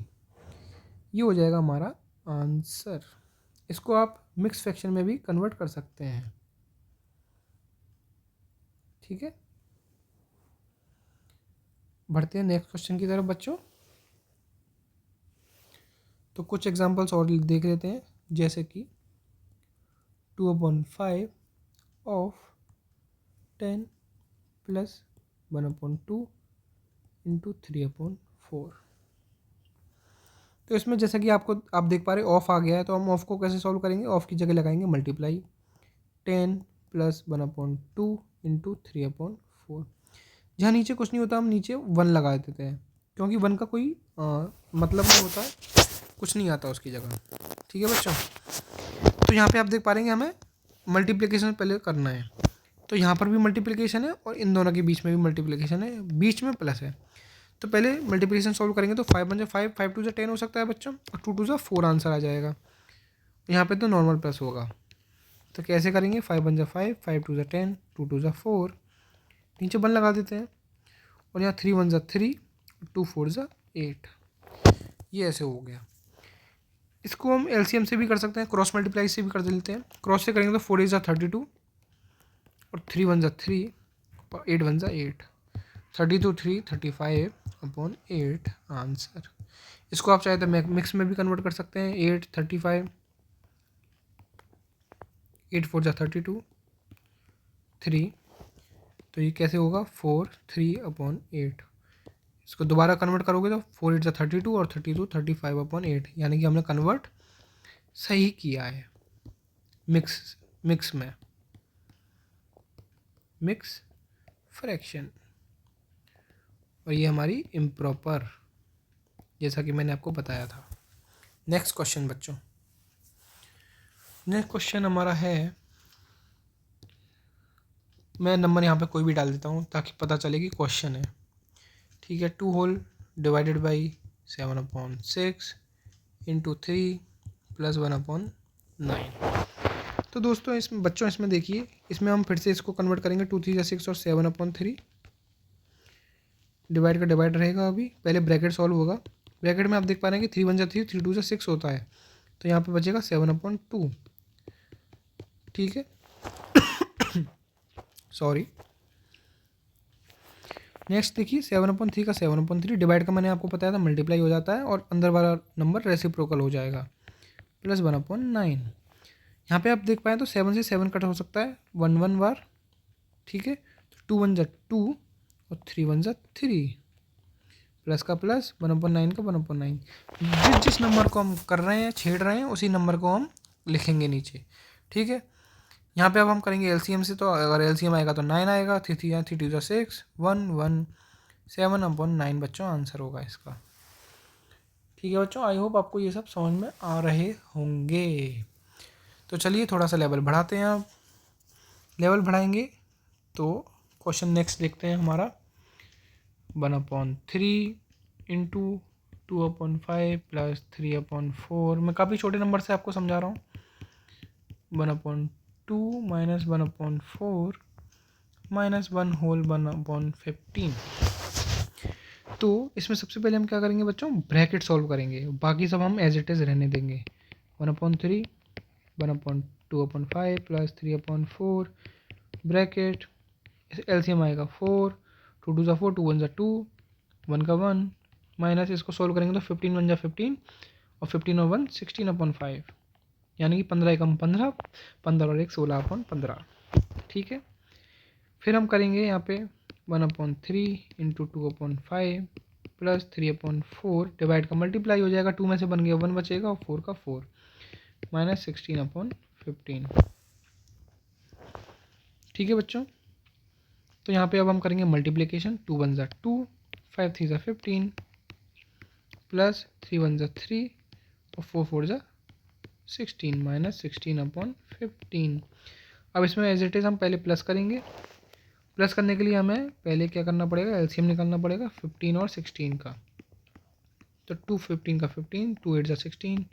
ये हो जाएगा हमारा आंसर। इसको आप मिक्स फ्रैक्शन में भी कन्वर्ट कर सकते हैं, ठीक है। बढ़ते हैं नेक्स्ट क्वेश्चन की तरफ बच्चों। तो कुछ एग्जांपल्स और देख लेते हैं, जैसे कि 2/5 ऑफ 10 प्लस 1/2 इंटू 3/4। तो इसमें जैसा कि आप देख पा रहे हैं ऑफ आ गया है, तो हम ऑफ को कैसे सॉल्व करेंगे, ऑफ की जगह लगाएंगे मल्टीप्लाई, 10 प्लस 1/2 इंटू 3/4। जहाँ नीचे कुछ नहीं होता हम नीचे 1 लगा देते हैं, क्योंकि 1 का कोई मतलब नहीं होता है, कुछ नहीं आता उसकी जगह, ठीक है बच्चों। तो यहाँ पे आप देख पा रहे हैं हमें मल्टीप्लिकेशन पहले करना है, तो यहाँ पर भी मल्टीप्लिकेशन है और इन दोनों के बीच में भी मल्टीप्लिकेशन है, बीच में प्लस है। तो पहले मल्टीप्लिकेशन सॉल्व करेंगे, तो 5 बन जा 5, 5 2 जा 10 हो सकता है बच्चों, और 2 2 जा 4 आंसर आ जाएगा। यहाँ पे तो नॉर्मल प्लस होगा, तो कैसे करेंगे, 5 बन जा 5, 5 2 जा 10, 2 2 जा 4, नीचे 1 लगा देते हैं, और यहाँ 3 1 जा 3, 2 4 जा 8, ये ऐसे हो गया। इसको हम एलसीएम से भी कर सकते हैं, क्रॉस मल्टीप्लाई से भी कर देते हैं। क्रॉस से करेंगे तो 4 8 जा 32, और 3 1 जा 3, 8 1 जा 8, 32 3 35/8 आंसर। इसको आप चाहे तो मिक्स में भी कन्वर्ट कर सकते हैं, 8 35, 8 4 जा 32, 3, तो ये कैसे होगा 4 3/8। इसको दोबारा कन्वर्ट करोगे तो 4 8 जा 32 और 32 35/8, यानी कि हमने कन्वर्ट सही किया है मिक्स में, मिक्स फ्रैक्शन। और ये हमारी इम्प्रॉपर, जैसा कि मैंने आपको बताया था। नेक्स्ट क्वेश्चन बच्चों, नेक्स्ट क्वेश्चन हमारा है, मैं नंबर यहाँ पे कोई भी डाल देता हूँ ताकि पता चले कि क्वेश्चन है, ठीक है। 2 whole divided by 7/6 into 3 plus 1/9। तो दोस्तों इसमें बच्चों, इसमें देखिए, इसमें हम फिर से इसको कन्वर्ट करेंगे, 2 3 जा 6 और 7/3, डिवाइड का डिवाइड रहेगा। अभी पहले ब्रैकेट सॉल्व होगा, ब्रैकेट में आप देख पा रहे हैं कि 3 1 जा 3, 3 2 जा 6 होता है, तो यहाँ पे बचेगा 7/2, ठीक है। सॉरी, नेक्स्ट देखिए 7/3 का 7/3 डिवाइड का मैंने आपको बताया था मल्टीप्लाई हो जाता है, और अंदर वाला नंबर रेसिप्रोकल हो जाएगा, प्लस 1/9। यहाँ पे आप देख पाए तो 7 से 7 कट हो सकता है 1 1 बार, ठीक है। तो 2 1 जा 2, और 3 वन ज़ा 3, प्लस का प्लस, 1/9 का 1/9। जिस जिस नंबर को हम कर रहे हैं, छेड़ रहे हैं, उसी नंबर को हम लिखेंगे नीचे। ठीक है, यहाँ पे अब हम करेंगे एलसीएम से, तो अगर एलसीएम आएगा तो 9 आएगा, 3 2 6, 1 1 7/9 बच्चों आंसर होगा इसका। ठीक है बच्चों, आई होप आपको ये सब समझ में आ रहे होंगे। तो चलिए थोड़ा सा लेवल बढ़ाते हैं। अब लेवल बढ़ाएंगे तो क्वेश्चन नेक्स्ट देखते हैं हमारा। 1/3 इंटू 2/5 प्लस 3/4। मैं काफ़ी छोटे नंबर से आपको समझा रहा हूँ। 1/2 माइनस 1/4 माइनस 1 होल 1/15। तो इसमें सबसे पहले हम क्या करेंगे बच्चों, ब्रैकेट सॉल्व करेंगे, बाकी सब हम एज इट इज़ रहने देंगे। 1/3 1/2/5 प्लस 3/4 ब्रैकेट, एलसीएम आएगा 4, 2 2 4, 2 1 2, 1 का 1 माइनस, इसको सॉल्व करेंगे तो 15 1 15 और 15 और 1 16/5, यानी कि 15 एकम 15, 15 और 1 16/15। ठीक है, फिर हम करेंगे यहाँ पे 1/3 इंटू 2/5 प्लस 3/4, डिवाइड का मल्टीप्लाई हो जाएगा, 2 में से बन गया 1 बचेगा और 4 का 4 माइनस 16/15। ठीक है बच्चों, तो यहाँ पे अब हम करेंगे मल्टीप्लिकेशन, 2 1 ज़ा 2, 5 3 ज़ा 15 प्लस 3 1 ज़ा 3 और 4 4 ज़ा 16 माइनस 16/15। अब इसमें एज इट इज़ हम पहले प्लस करेंगे। प्लस करने के लिए हमें पहले क्या करना पड़ेगा, एलसीएम निकालना पड़ेगा 15 और 16 का। तो 2 15 का 15, 2 8 ज़ा 16,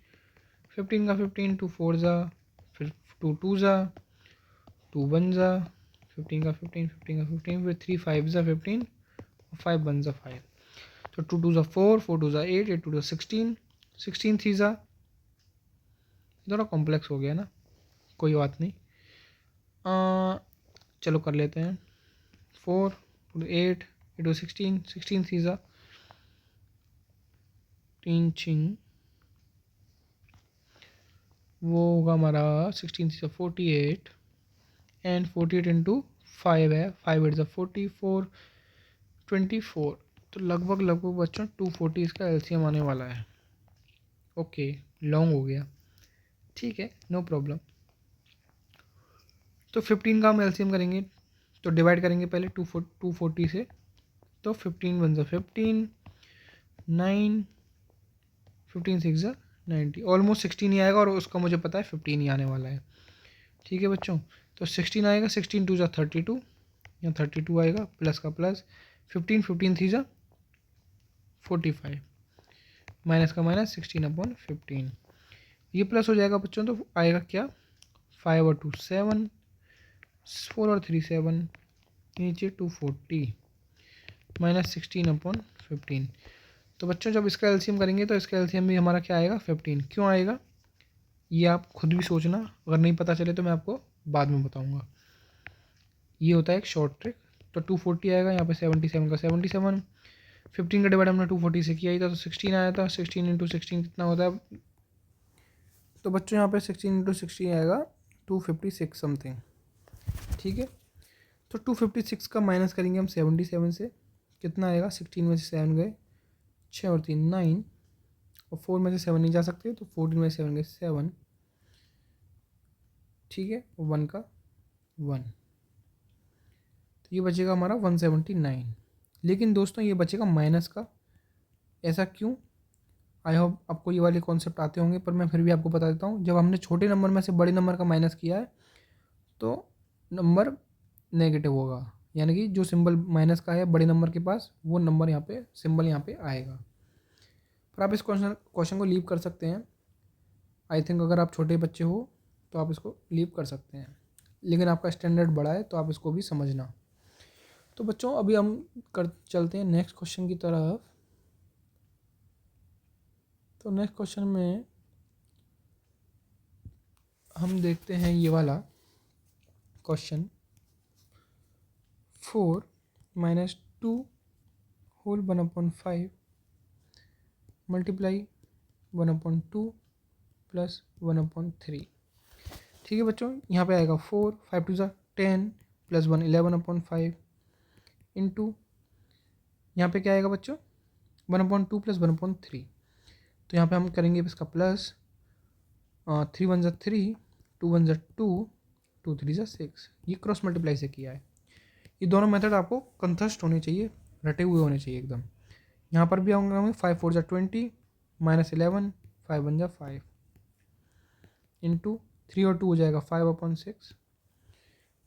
15 का 15, 2 4 ज़ा, फिर 2 2 ज़ा, 2 1 ज़ा, 15 का 15, 15 का 15, फिर 3 5 ज़ा 15 और 5 1 ज़ा 5। तो 2 2 ज़ा 4, 4 2 ज़ा 8, 8 2 ज़ा 16, 16 3 ज़ा, थोड़ा कॉम्प्लेक्स हो गया ना, कोई बात नहीं। चलो कर लेते हैं। 4 8 8 16, 16 3 ज़ा 3 6, वो होगा हमारा 16 3 ज़ा 48 एंड 48 इंटू 5 है, 5 8 ज़ा 44 24। तो लगभग बच्चों 240 इसका एलसीएम आने वाला है। ओके, लॉन्ग हो गया, ठीक है, नो प्रॉब्लम। तो 15 का हम एलसीएम करेंगे, तो डिवाइड करेंगे पहले 240 से, तो 15 1 ज़ा 15, 9 15 6 ज़ा 90, ऑलमोस्ट 16 ही आएगा और उसका मुझे पता है 15 ही आने वाला है। ठीक है बच्चों, तो 16 आएगा, 16 2 ज़ा 32, या 32 आएगा, प्लस का प्लस, 15 15 3 ज़ा 45 माइनस का माइनस 16/15। ये प्लस हो जाएगा बच्चों, तो आएगा क्या, 5 और 2 7, 4 और 3 7, नीचे 240 माइनस 16/15। तो बच्चों जब इसका एलसीएम करेंगे तो इसका एलसीएम भी हमारा क्या आएगा, 15। क्यों आएगा ये आप खुद भी सोचना, अगर नहीं पता चले तो मैं आपको बाद में बताऊंगा। ये होता है एक शॉर्ट ट्रिक। तो 240 आएगा, यहाँ पे 77 का 77, 15 का डिवाइड हमने 240 से किया ही था, तो 16 आया था। 16 इंटू 16 कितना होता है, तो बच्चों यहाँ पे 16 इंटू 16 आएगा 256 समथिंग। ठीक है, तो 256 का माइनस करेंगे हम 77 से, कितना आएगा, 16 में से 7 गए, 6 और 3 9, और 4 में से 7 नहीं जा सकते, तो 14 में से 7 गए 7। ठीक है, 1 का 1, तो ये बचेगा हमारा 179। लेकिन दोस्तों ये बचेगा माइनस का, ऐसा क्यों, आई होप आपको ये वाले कॉन्सेप्ट आते होंगे, पर मैं फिर भी आपको बता देता हूँ। जब हमने छोटे नंबर में से बड़े नंबर का माइनस किया है तो नंबर नेगेटिव होगा, यानी कि जो सिंबल माइनस का है बड़े नंबर के पास, वो नंबर यहाँ पे सिंबल यहाँ पे आएगा। पर आप इस क्वेश्चन को लीव कर सकते हैं। आई थिंक अगर आप छोटे बच्चे हो तो आप इसको लीव कर सकते हैं, लेकिन आपका स्टैंडर्ड बड़ा है तो आप इसको भी समझना। तो बच्चों अभी हम चलते हैं नेक्स्ट क्वेश्चन की तरफ। तो नेक्स्ट क्वेश्चन में हम देखते हैं ये वाला question, 4 minus 2 whole 1/5 multiply 1/2 plus 1/3। ठीक है बच्चों, यहाँ पे आएगा 4, 5 2 ज़ा 10 प्लस 1 11/5 इंटू यहाँ पे क्या आएगा बच्चों, 1/2 प्लस 1/3। तो यहाँ पे हम करेंगे इसका प्लस, 3 1 3, 2 1 2, 2 3 6। ये क्रॉस मल्टीप्लाई से किया है। ये दोनों मेथड आपको कंथस्ट होने चाहिए, रटे हुए होने चाहिए एकदम। यहाँ पर भी आऊँगा हमें 5 4 20, -11, 5 1 5 इंटू 3 और 2 हो जाएगा 5/6।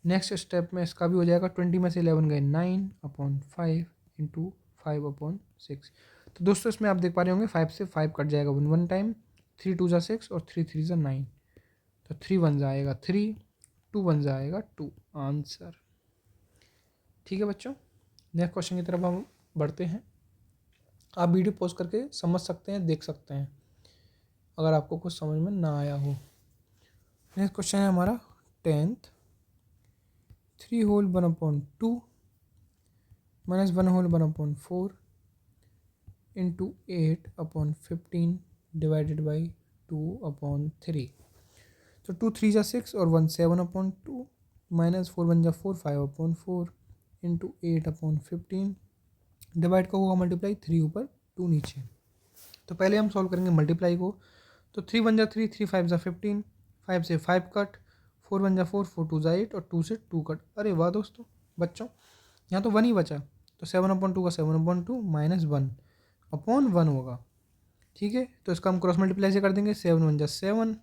नेक्स्ट स्टेप में इसका भी हो जाएगा, 20 में से 11 गए 9/5 इंटू 5/6। तो दोस्तों इसमें आप देख पा रहे होंगे 5 से 5 कट जाएगा वन टाइम, 3 2 6 और 3 3 9। तो 3 1 आएगा 3, 2 1 आएगा 2, आंसर। ठीक है बच्चों, नेक्स्ट क्वेश्चन की तरफ हम बढ़ते हैं। आप वीडियो पॉज करके समझ सकते हैं, देख सकते हैं अगर आपको कुछ समझ में ना आया हो। नेक्स्ट क्वेश्चन है हमारा 10th, 3 whole 1/2 minus 1 whole 1/4 into 8/15 divided by 2/3। तो 2 3 जा 6 और 1 7/2 माइनस 4 1 जा 4 5/4 इंटू 8/15 डिवाइड का होगा मल्टीप्लाई, 3 ऊपर 2 नीचे। तो पहले हम सॉल्व करेंगे मल्टीप्लाई को। तो 3 1 जा 3, 3 5 जा 15, 5 से 5 कट, 4 1 जा 4, 4 2 जा 8 और 2 से 2 कट। अरे वाह दोस्तों बच्चों, यहाँ तो 1 ही बचा। तो 7/2 का 7/2 माइनस 1/1 होगा। ठीक है, तो इसका हम क्रॉस मल्टीप्लाई से कर देंगे। 7 1 जा 7,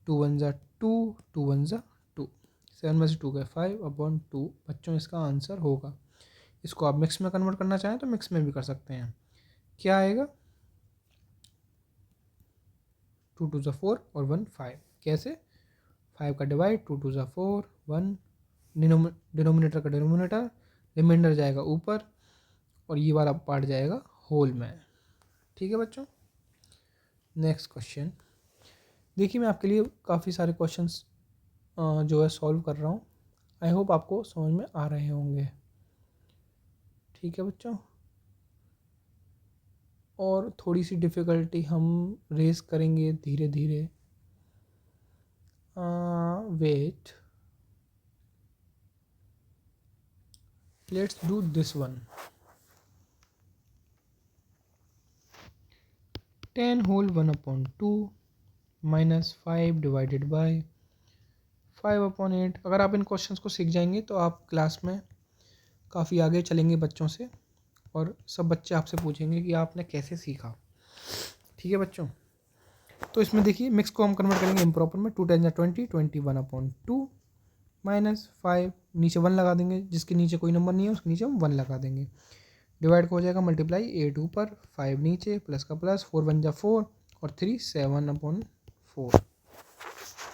2 1 जा 2, 2 1 जा 2, 7 में से 2 गए 5/2 बच्चों इसका आंसर होगा। इसको आप मिक्स में कन्वर्ट करना चाहें तो मिक्स में भी कर सकते हैं। क्या आएगा, 2 2 जा 4 और 1 5। कैसे, 5 का डिवाइड, 2 2 जा 4, 1 डिनोमिनेटर का डिनोमिनेटर, रिमाइंडर जाएगा ऊपर और ये वाला पार्ट जाएगा होल में। ठीक है बच्चों, नेक्स्ट क्वेश्चन देखिए, मैं आपके लिए काफ़ी सारे क्वेश्चंस जो है सॉल्व कर रहा हूँ। आई होप आपको समझ में आ रहे होंगे। ठीक है बच्चों, और थोड़ी सी डिफ़िकल्टी हम रेस करेंगे धीरे धीरे। Wait, let's do this one. 10 whole 1/2 minus 5 divided by 5/8। अगर आप इन क्वेश्चंस को सीख जाएंगे तो आप क्लास में काफ़ी आगे चलेंगे बच्चों से, और सब बच्चे आपसे पूछेंगे कि आपने कैसे सीखा। ठीक है बच्चों, तो इसमें देखिए मिक्स को हम कन्वर्ट करेंगे इम्प्रॉपर में। 2 10 20, 21/2 माइनस 5, नीचे 1 लगा देंगे, जिसके नीचे कोई नंबर नहीं है उसके नीचे हम 1 लगा देंगे। डिवाइड को हो जाएगा मल्टीप्लाई, 8 ऊपर 5 नीचे, प्लस का प्लस, 4 1 जा 4 और 3 7/4।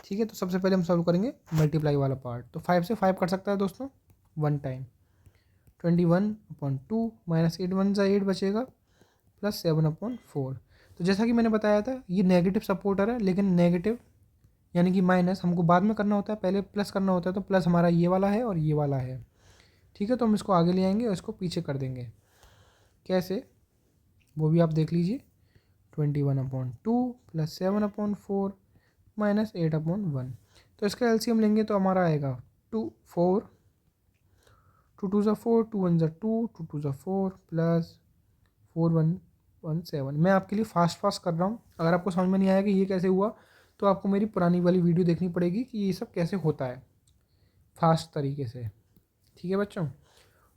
ठीक है, तो सबसे पहले हम सॉल्व करेंगे मल्टीप्लाई वाला पार्ट। तो 5 से 5 कट सकता है दोस्तों वन टाइम, 21/2 माइनस 8 1 जा 8 बचेगा, प्लस 7/4। तो जैसा कि मैंने बताया था ये नेगेटिव सपोर्टर है, लेकिन नेगेटिव यानी कि माइनस हमको बाद में करना होता है, पहले प्लस करना होता है। तो प्लस हमारा ये वाला है और ये वाला है। ठीक है, तो हम इसको आगे ले आएंगे और इसको पीछे कर देंगे। कैसे, वो भी आप देख लीजिए। 21/2 प्लस 7/4 माइनस 8/1। तो इसका एलसीएम लेंगे तो हमारा आएगा 2 4, 2 2 जा 4, 2 1 जा 2, 2 2 जा 4 प्लस 4 1 1 7। मैं आपके लिए फास्ट कर रहा हूँ। अगर आपको समझ में नहीं आया कि ये कैसे हुआ तो आपको मेरी पुरानी वाली वीडियो देखनी पड़ेगी कि ये सब कैसे होता है फास्ट तरीके से। ठीक है बच्चों,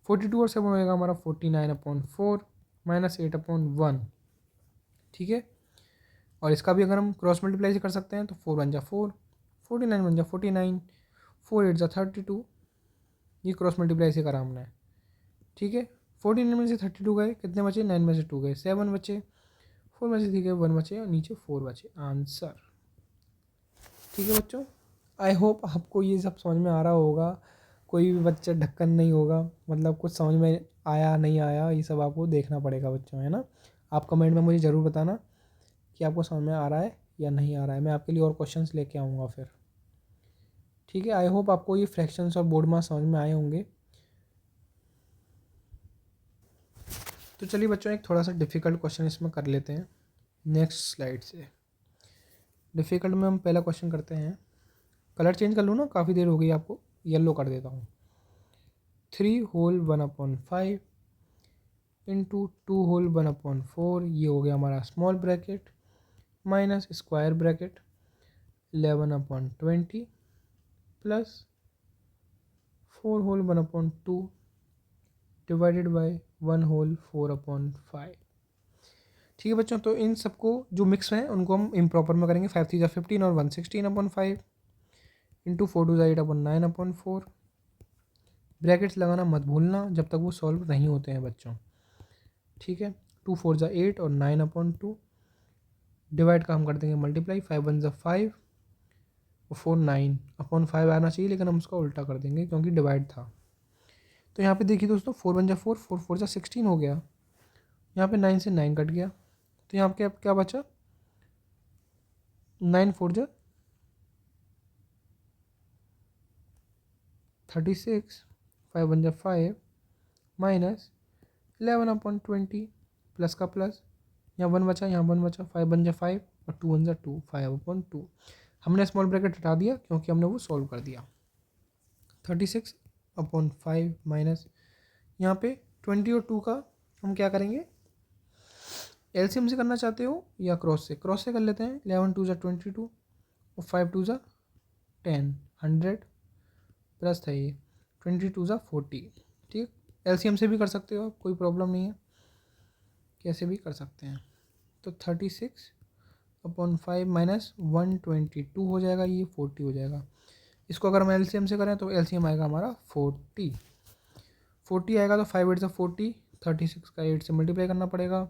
42 और 7 होएगा हमारा 49/4 माइनस 8/1। ठीक है, और इसका भी अगर हम क्रॉस मल्टीप्लाई से कर सकते हैं तो 4 1 जा 4, 49 1 जा 49, 4 8 जा 32। ये क्रॉस मल्टीप्लाई से करा हमने। ठीक है, 49 में से 32 गए, कितने बचे, 9 में से 2 गए 7 बचे, 4 में से 3 गए 1 बचे और नीचे 4 बचे, आंसर। ठीक है बच्चों, आई होप आपको ये सब समझ में आ रहा होगा। कोई भी बच्चा ढक्कन नहीं होगा, मतलब कुछ समझ में आया नहीं आया ये सब आपको देखना पड़ेगा बच्चों, है ना। आप कमेंट में मुझे ज़रूर बताना कि आपको समझ में आ रहा है या नहीं आ रहा है। मैं आपके लिए और क्वेश्चंस लेके आऊँगा फिर। ठीक है, आई होप आपको ये फ्रैक्शंस और बोर्ड मास समझ में आए होंगे। तो चलिए बच्चों, एक थोड़ा सा डिफ़िकल्ट क्वेश्चन इसमें कर लेते हैं नेक्स्ट स्लाइड से। डिफ़िकल्ट में हम पहला क्वेश्चन करते हैं। कलर चेंज कर लूँ ना, काफ़ी देर हो गई आपको, येलो कर देता हूँ। 3 होल 1/5 इंटू 2/4, ये हो गया हमारा small bracket minus square bracket 11/20 plus 4/2 divided by 1/4/5। ठीक है बच्चों, तो इन सबको जो मिक्स हैं उनको हम इम्प्रॉपर में करेंगे। 5 3 15 और 116/5 इंटू 4 2 8/9/4। ब्रैकेट्स लगाना मत भूलना जब तक वो सॉल्व नहीं होते हैं बच्चों। ठीक है, 2 4 8 और 9/2 डिवाइड का हम कर देंगे मल्टीप्लाई। 5 1 5 और 4 9/5 आना चाहिए, लेकिन हम उसका उल्टा कर देंगे क्योंकि डिवाइड था। तो यहाँ पे देखिए दोस्तों, 4 1 4, 4 4 16 हो गया। यहाँ पे 9 से 9 कट गया, तो यहाँ पे क्या बचा, 9 4 36, 5 1 5 माइनस 11/20 प्लस का प्लस, यहाँ 1 बचा, यहाँ 1 बचा, 5 1 5 और 2 1 2, 5/2। हमने स्मॉल ब्रैकेट हटा दिया क्योंकि हमने वो सॉल्व कर दिया। 36/5 माइनस यहाँ पे 20 और 2 का हम क्या करेंगे, एलसीएम से करना चाहते हो या क्रॉस से? क्रॉस से कर लेते हैं। 11 2 22 और 5 2 10, 100 प्लस था ये 20 2 40। ठीक, एलसीएम से भी कर सकते हो आप, कोई प्रॉब्लम नहीं है, कैसे भी कर सकते हैं। तो 36/5 माइनस 122 हो जाएगा, ये 40 हो जाएगा। इसको अगर हम एलसीएम से करें तो एलसीएम आएगा हमारा 40 आएगा। तो 5 8 40, 36 का 8 से मल्टीप्लाई करना पड़ेगा।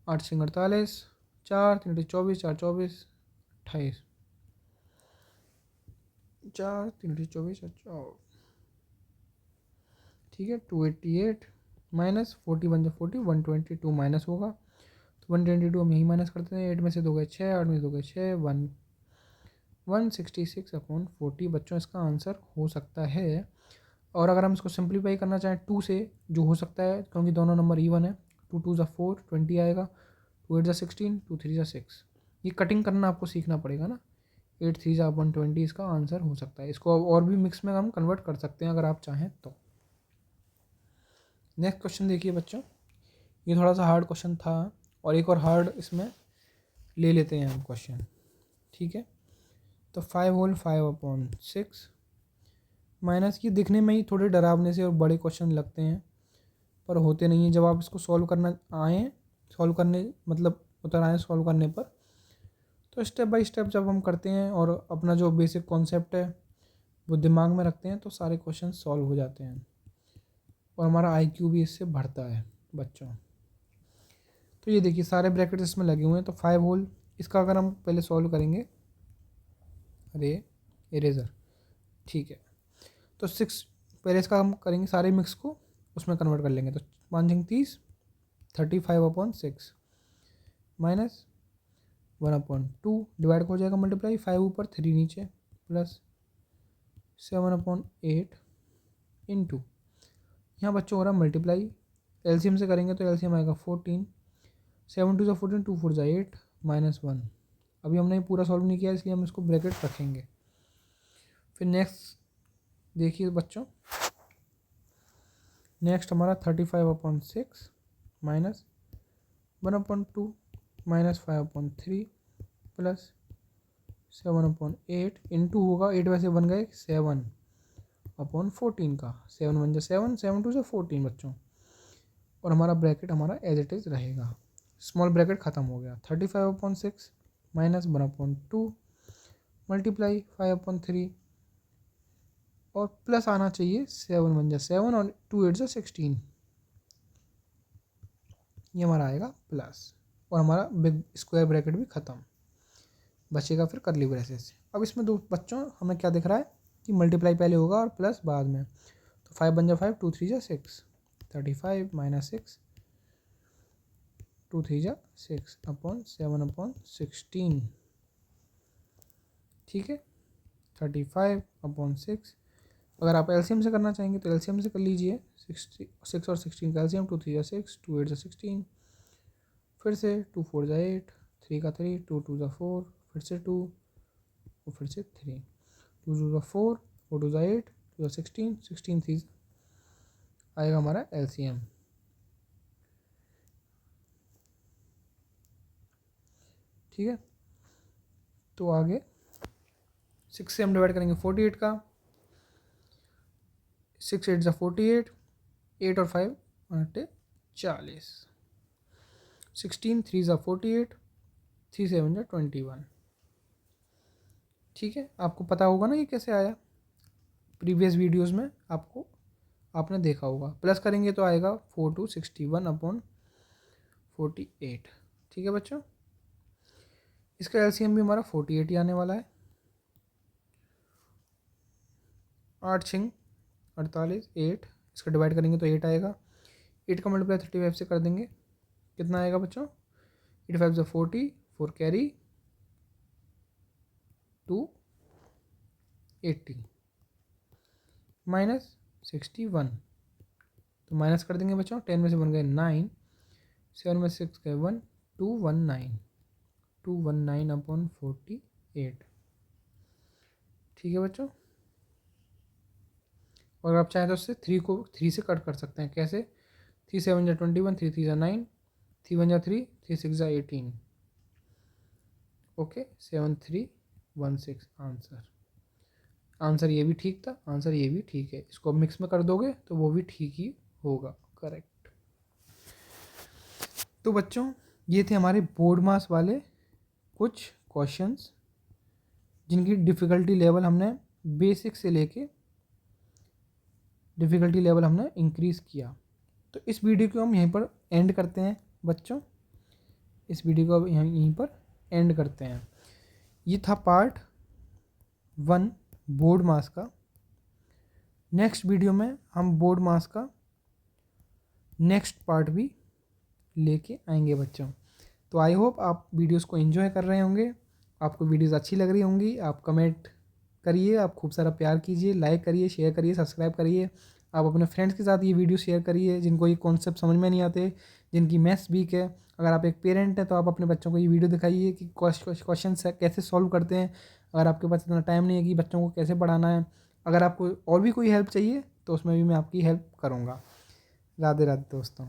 8 से 48, 4 3 24, 4 24 28, 4 3 24 4। ठीक है, 288 माइनस 40 1 40, 122 माइनस होगा, तो 122 हम यही माइनस करते हैं। 8 में से 2 गए 6, 8 में से 2 गए 6, 166/40 बच्चों इसका आंसर हो सकता है। और अगर हम इसको सिंप्लीफाई करना चाहें 2 से, जो हो सकता है क्योंकि दोनों नंबर इवन है, 2 2 4 20 आएगा, 2 8 16, 2 3 6। ये कटिंग करना आपको सीखना पड़ेगा ना। 8 3 120 इसका आंसर हो सकता है। इसको और भी मिक्स में हम कन्वर्ट कर सकते हैं अगर आप चाहें तो। नेक्स्ट क्वेश्चन देखिए बच्चों, ये थोड़ा सा हार्ड क्वेश्चन था और एक और हार्ड इसमें ले लेते हैं हम क्वेश्चन। ठीक है, तो 5/6 माइनस, ये दिखने में ही थोड़े डरावने से और बड़े क्वेश्चन लगते हैं पर होते नहीं हैं। जब आप इसको सॉल्व करना आएँ, सॉल्व करने मतलब उतर आएँ सॉल्व करने पर, तो स्टेप बाय स्टेप जब हम करते हैं और अपना जो बेसिक कॉन्सेप्ट है वो दिमाग में रखते हैं तो सारे क्वेश्चन सॉल्व हो जाते हैं और हमारा आईक्यू भी इससे बढ़ता है बच्चों। तो ये देखिए सारे ब्रैकेट्स इसमें लगे हुए हैं, तो 5 होल, इसका अगर हम पहले सॉल्व करेंगे, अरे इरेज़र, ठीक है, तो 6 पहले इसका हम करेंगे, सारे मिक्स को उसमें कन्वर्ट कर लेंगे। तो 5 30, 35/6 माइनस 1/2 डिवाइड हो जाएगा मल्टीप्लाई, 5 ऊपर 3 नीचे प्लस 7/8 इंटू, यहाँ बच्चों हो रहा मल्टीप्लाई, एलसीएम से करेंगे तो एलसीएम आएगा 14, 7 2 14, 2 4 8 -1। अभी हमने पूरा सॉल्व नहीं किया इसलिए हम इसको ब्रैकेट रखेंगे। फिर नेक्स्ट देखिए बच्चों, नेक्स्ट हमारा 35/6 माइनस 1/2 माइनस 5/3 प्लस 7/8 इंटू होगा, 8 वैसे बन गए 7/14 का, 7 1 7, 7 2 14 बच्चों, और हमारा ब्रैकेट हमारा एज इट इज़ रहेगा। स्मॉल ब्रैकेट ख़त्म हो गया। 35/6 माइनस 1/2 मल्टीप्लाई 5/3 और प्लस आना चाहिए 7 1 7 और 2 8 16, ये हमारा आएगा प्लस, और हमारा बिग स्क्वायर ब्रैकेट भी ख़त्म, बचेगा फिर करली ब्रेसेस। अब इसमें दो बच्चों हमें क्या दिख रहा है कि मल्टीप्लाई पहले होगा और प्लस बाद में। तो 5 1 5, 2 3 6, 35 माइनस 6, 2 3 6/7/16। ठीक है, 35/6। अगर आप एलसीएम से करना चाहेंगे तो एलसीएम से कर लीजिए। 6 और 16 का एलसीएम, 2 3 6, 2 8 16, फिर से 2 4 8, 3 का 3, 2 2 4, फिर से 2 और फिर से 3, 2 2 4, 4 2 8, 2 16, 16 3 आएगा हमारा एलसीएम। ठीक है, तो आगे 6 से हम डिवाइड करेंगे 48 का, 6 8 ज़ा 48, 8 और 5 40, 16 3 ज़ा 48, 3 7 ज़ा 21। ठीक है, आपको पता होगा ना ये कैसे आया, प्रीवियस वीडियोस में आपने देखा होगा। प्लस करेंगे तो आएगा 4 2 61/48। ठीक है बच्चों, इसका एलसीएम भी हमारा 48 ही आने वाला है। 8 6 48, 8, इसका डिवाइड करेंगे तो 8 आएगा। 8 का मल्टीप्लाई 35 से कर देंगे, कितना आएगा बच्चों, 8 5 ज़ा 40, 4 कैरी 2 80 माइनस 61, तो माइनस कर देंगे बच्चों, 10 में से 1 गए 9, 7 में 6 गए 1, 219/48। ठीक है बच्चों, और आप चाहें तो उससे 3 से कट कर सकते हैं। कैसे, 3 7 ज़ा 21, 3 3 ज़ा 9, 3 1 ज़ा 3, 3 6 ज़ा 18। ओके, 7316 आंसर ये भी ठीक था, आंसर ये भी ठीक है। इसको मिक्स में कर दोगे तो वो भी ठीक ही होगा, करेक्ट। तो बच्चों ये थे हमारे बोर्ड मास वाले कुछ क्वेश्चंस जिनकी डिफ़िकल्टी लेवल हमने बेसिक से लेके डिफ़िकल्टी लेवल हमने इंक्रीज़ किया। तो इस वीडियो को हम यहीं पर एंड करते हैं बच्चों, इस वीडियो को अब यहीं पर एंड करते हैं। ये था पार्ट 1 बोर्ड मास का। नेक्स्ट वीडियो में हम बोर्ड मास का नेक्स्ट पार्ट भी लेके आएंगे बच्चों। तो आई होप आप वीडियोस को एंजॉय कर रहे होंगे, आपको वीडियोस अच्छी लग रही होंगी। आप कमेंट करिए, आप खूब सारा प्यार कीजिए, लाइक करिए, शेयर करिए, सब्सक्राइब करिए। आप अपने फ्रेंड्स के साथ ये वीडियो शेयर करिए जिनको ये कॉन्सेप्ट समझ में नहीं आते, जिनकी मैथ्स वीक है। अगर आप एक पेरेंट हैं तो आप अपने बच्चों को ये वीडियो दिखाइए कि क्वेश्चन कैसे सॉल्व करते हैं। अगर आपके पास इतना टाइम नहीं है कि बच्चों को कैसे पढ़ाना है, अगर आपको और भी कोई हेल्प चाहिए तो उसमें भी मैं आपकी हेल्प करूँगा। राधे राधे दोस्तों।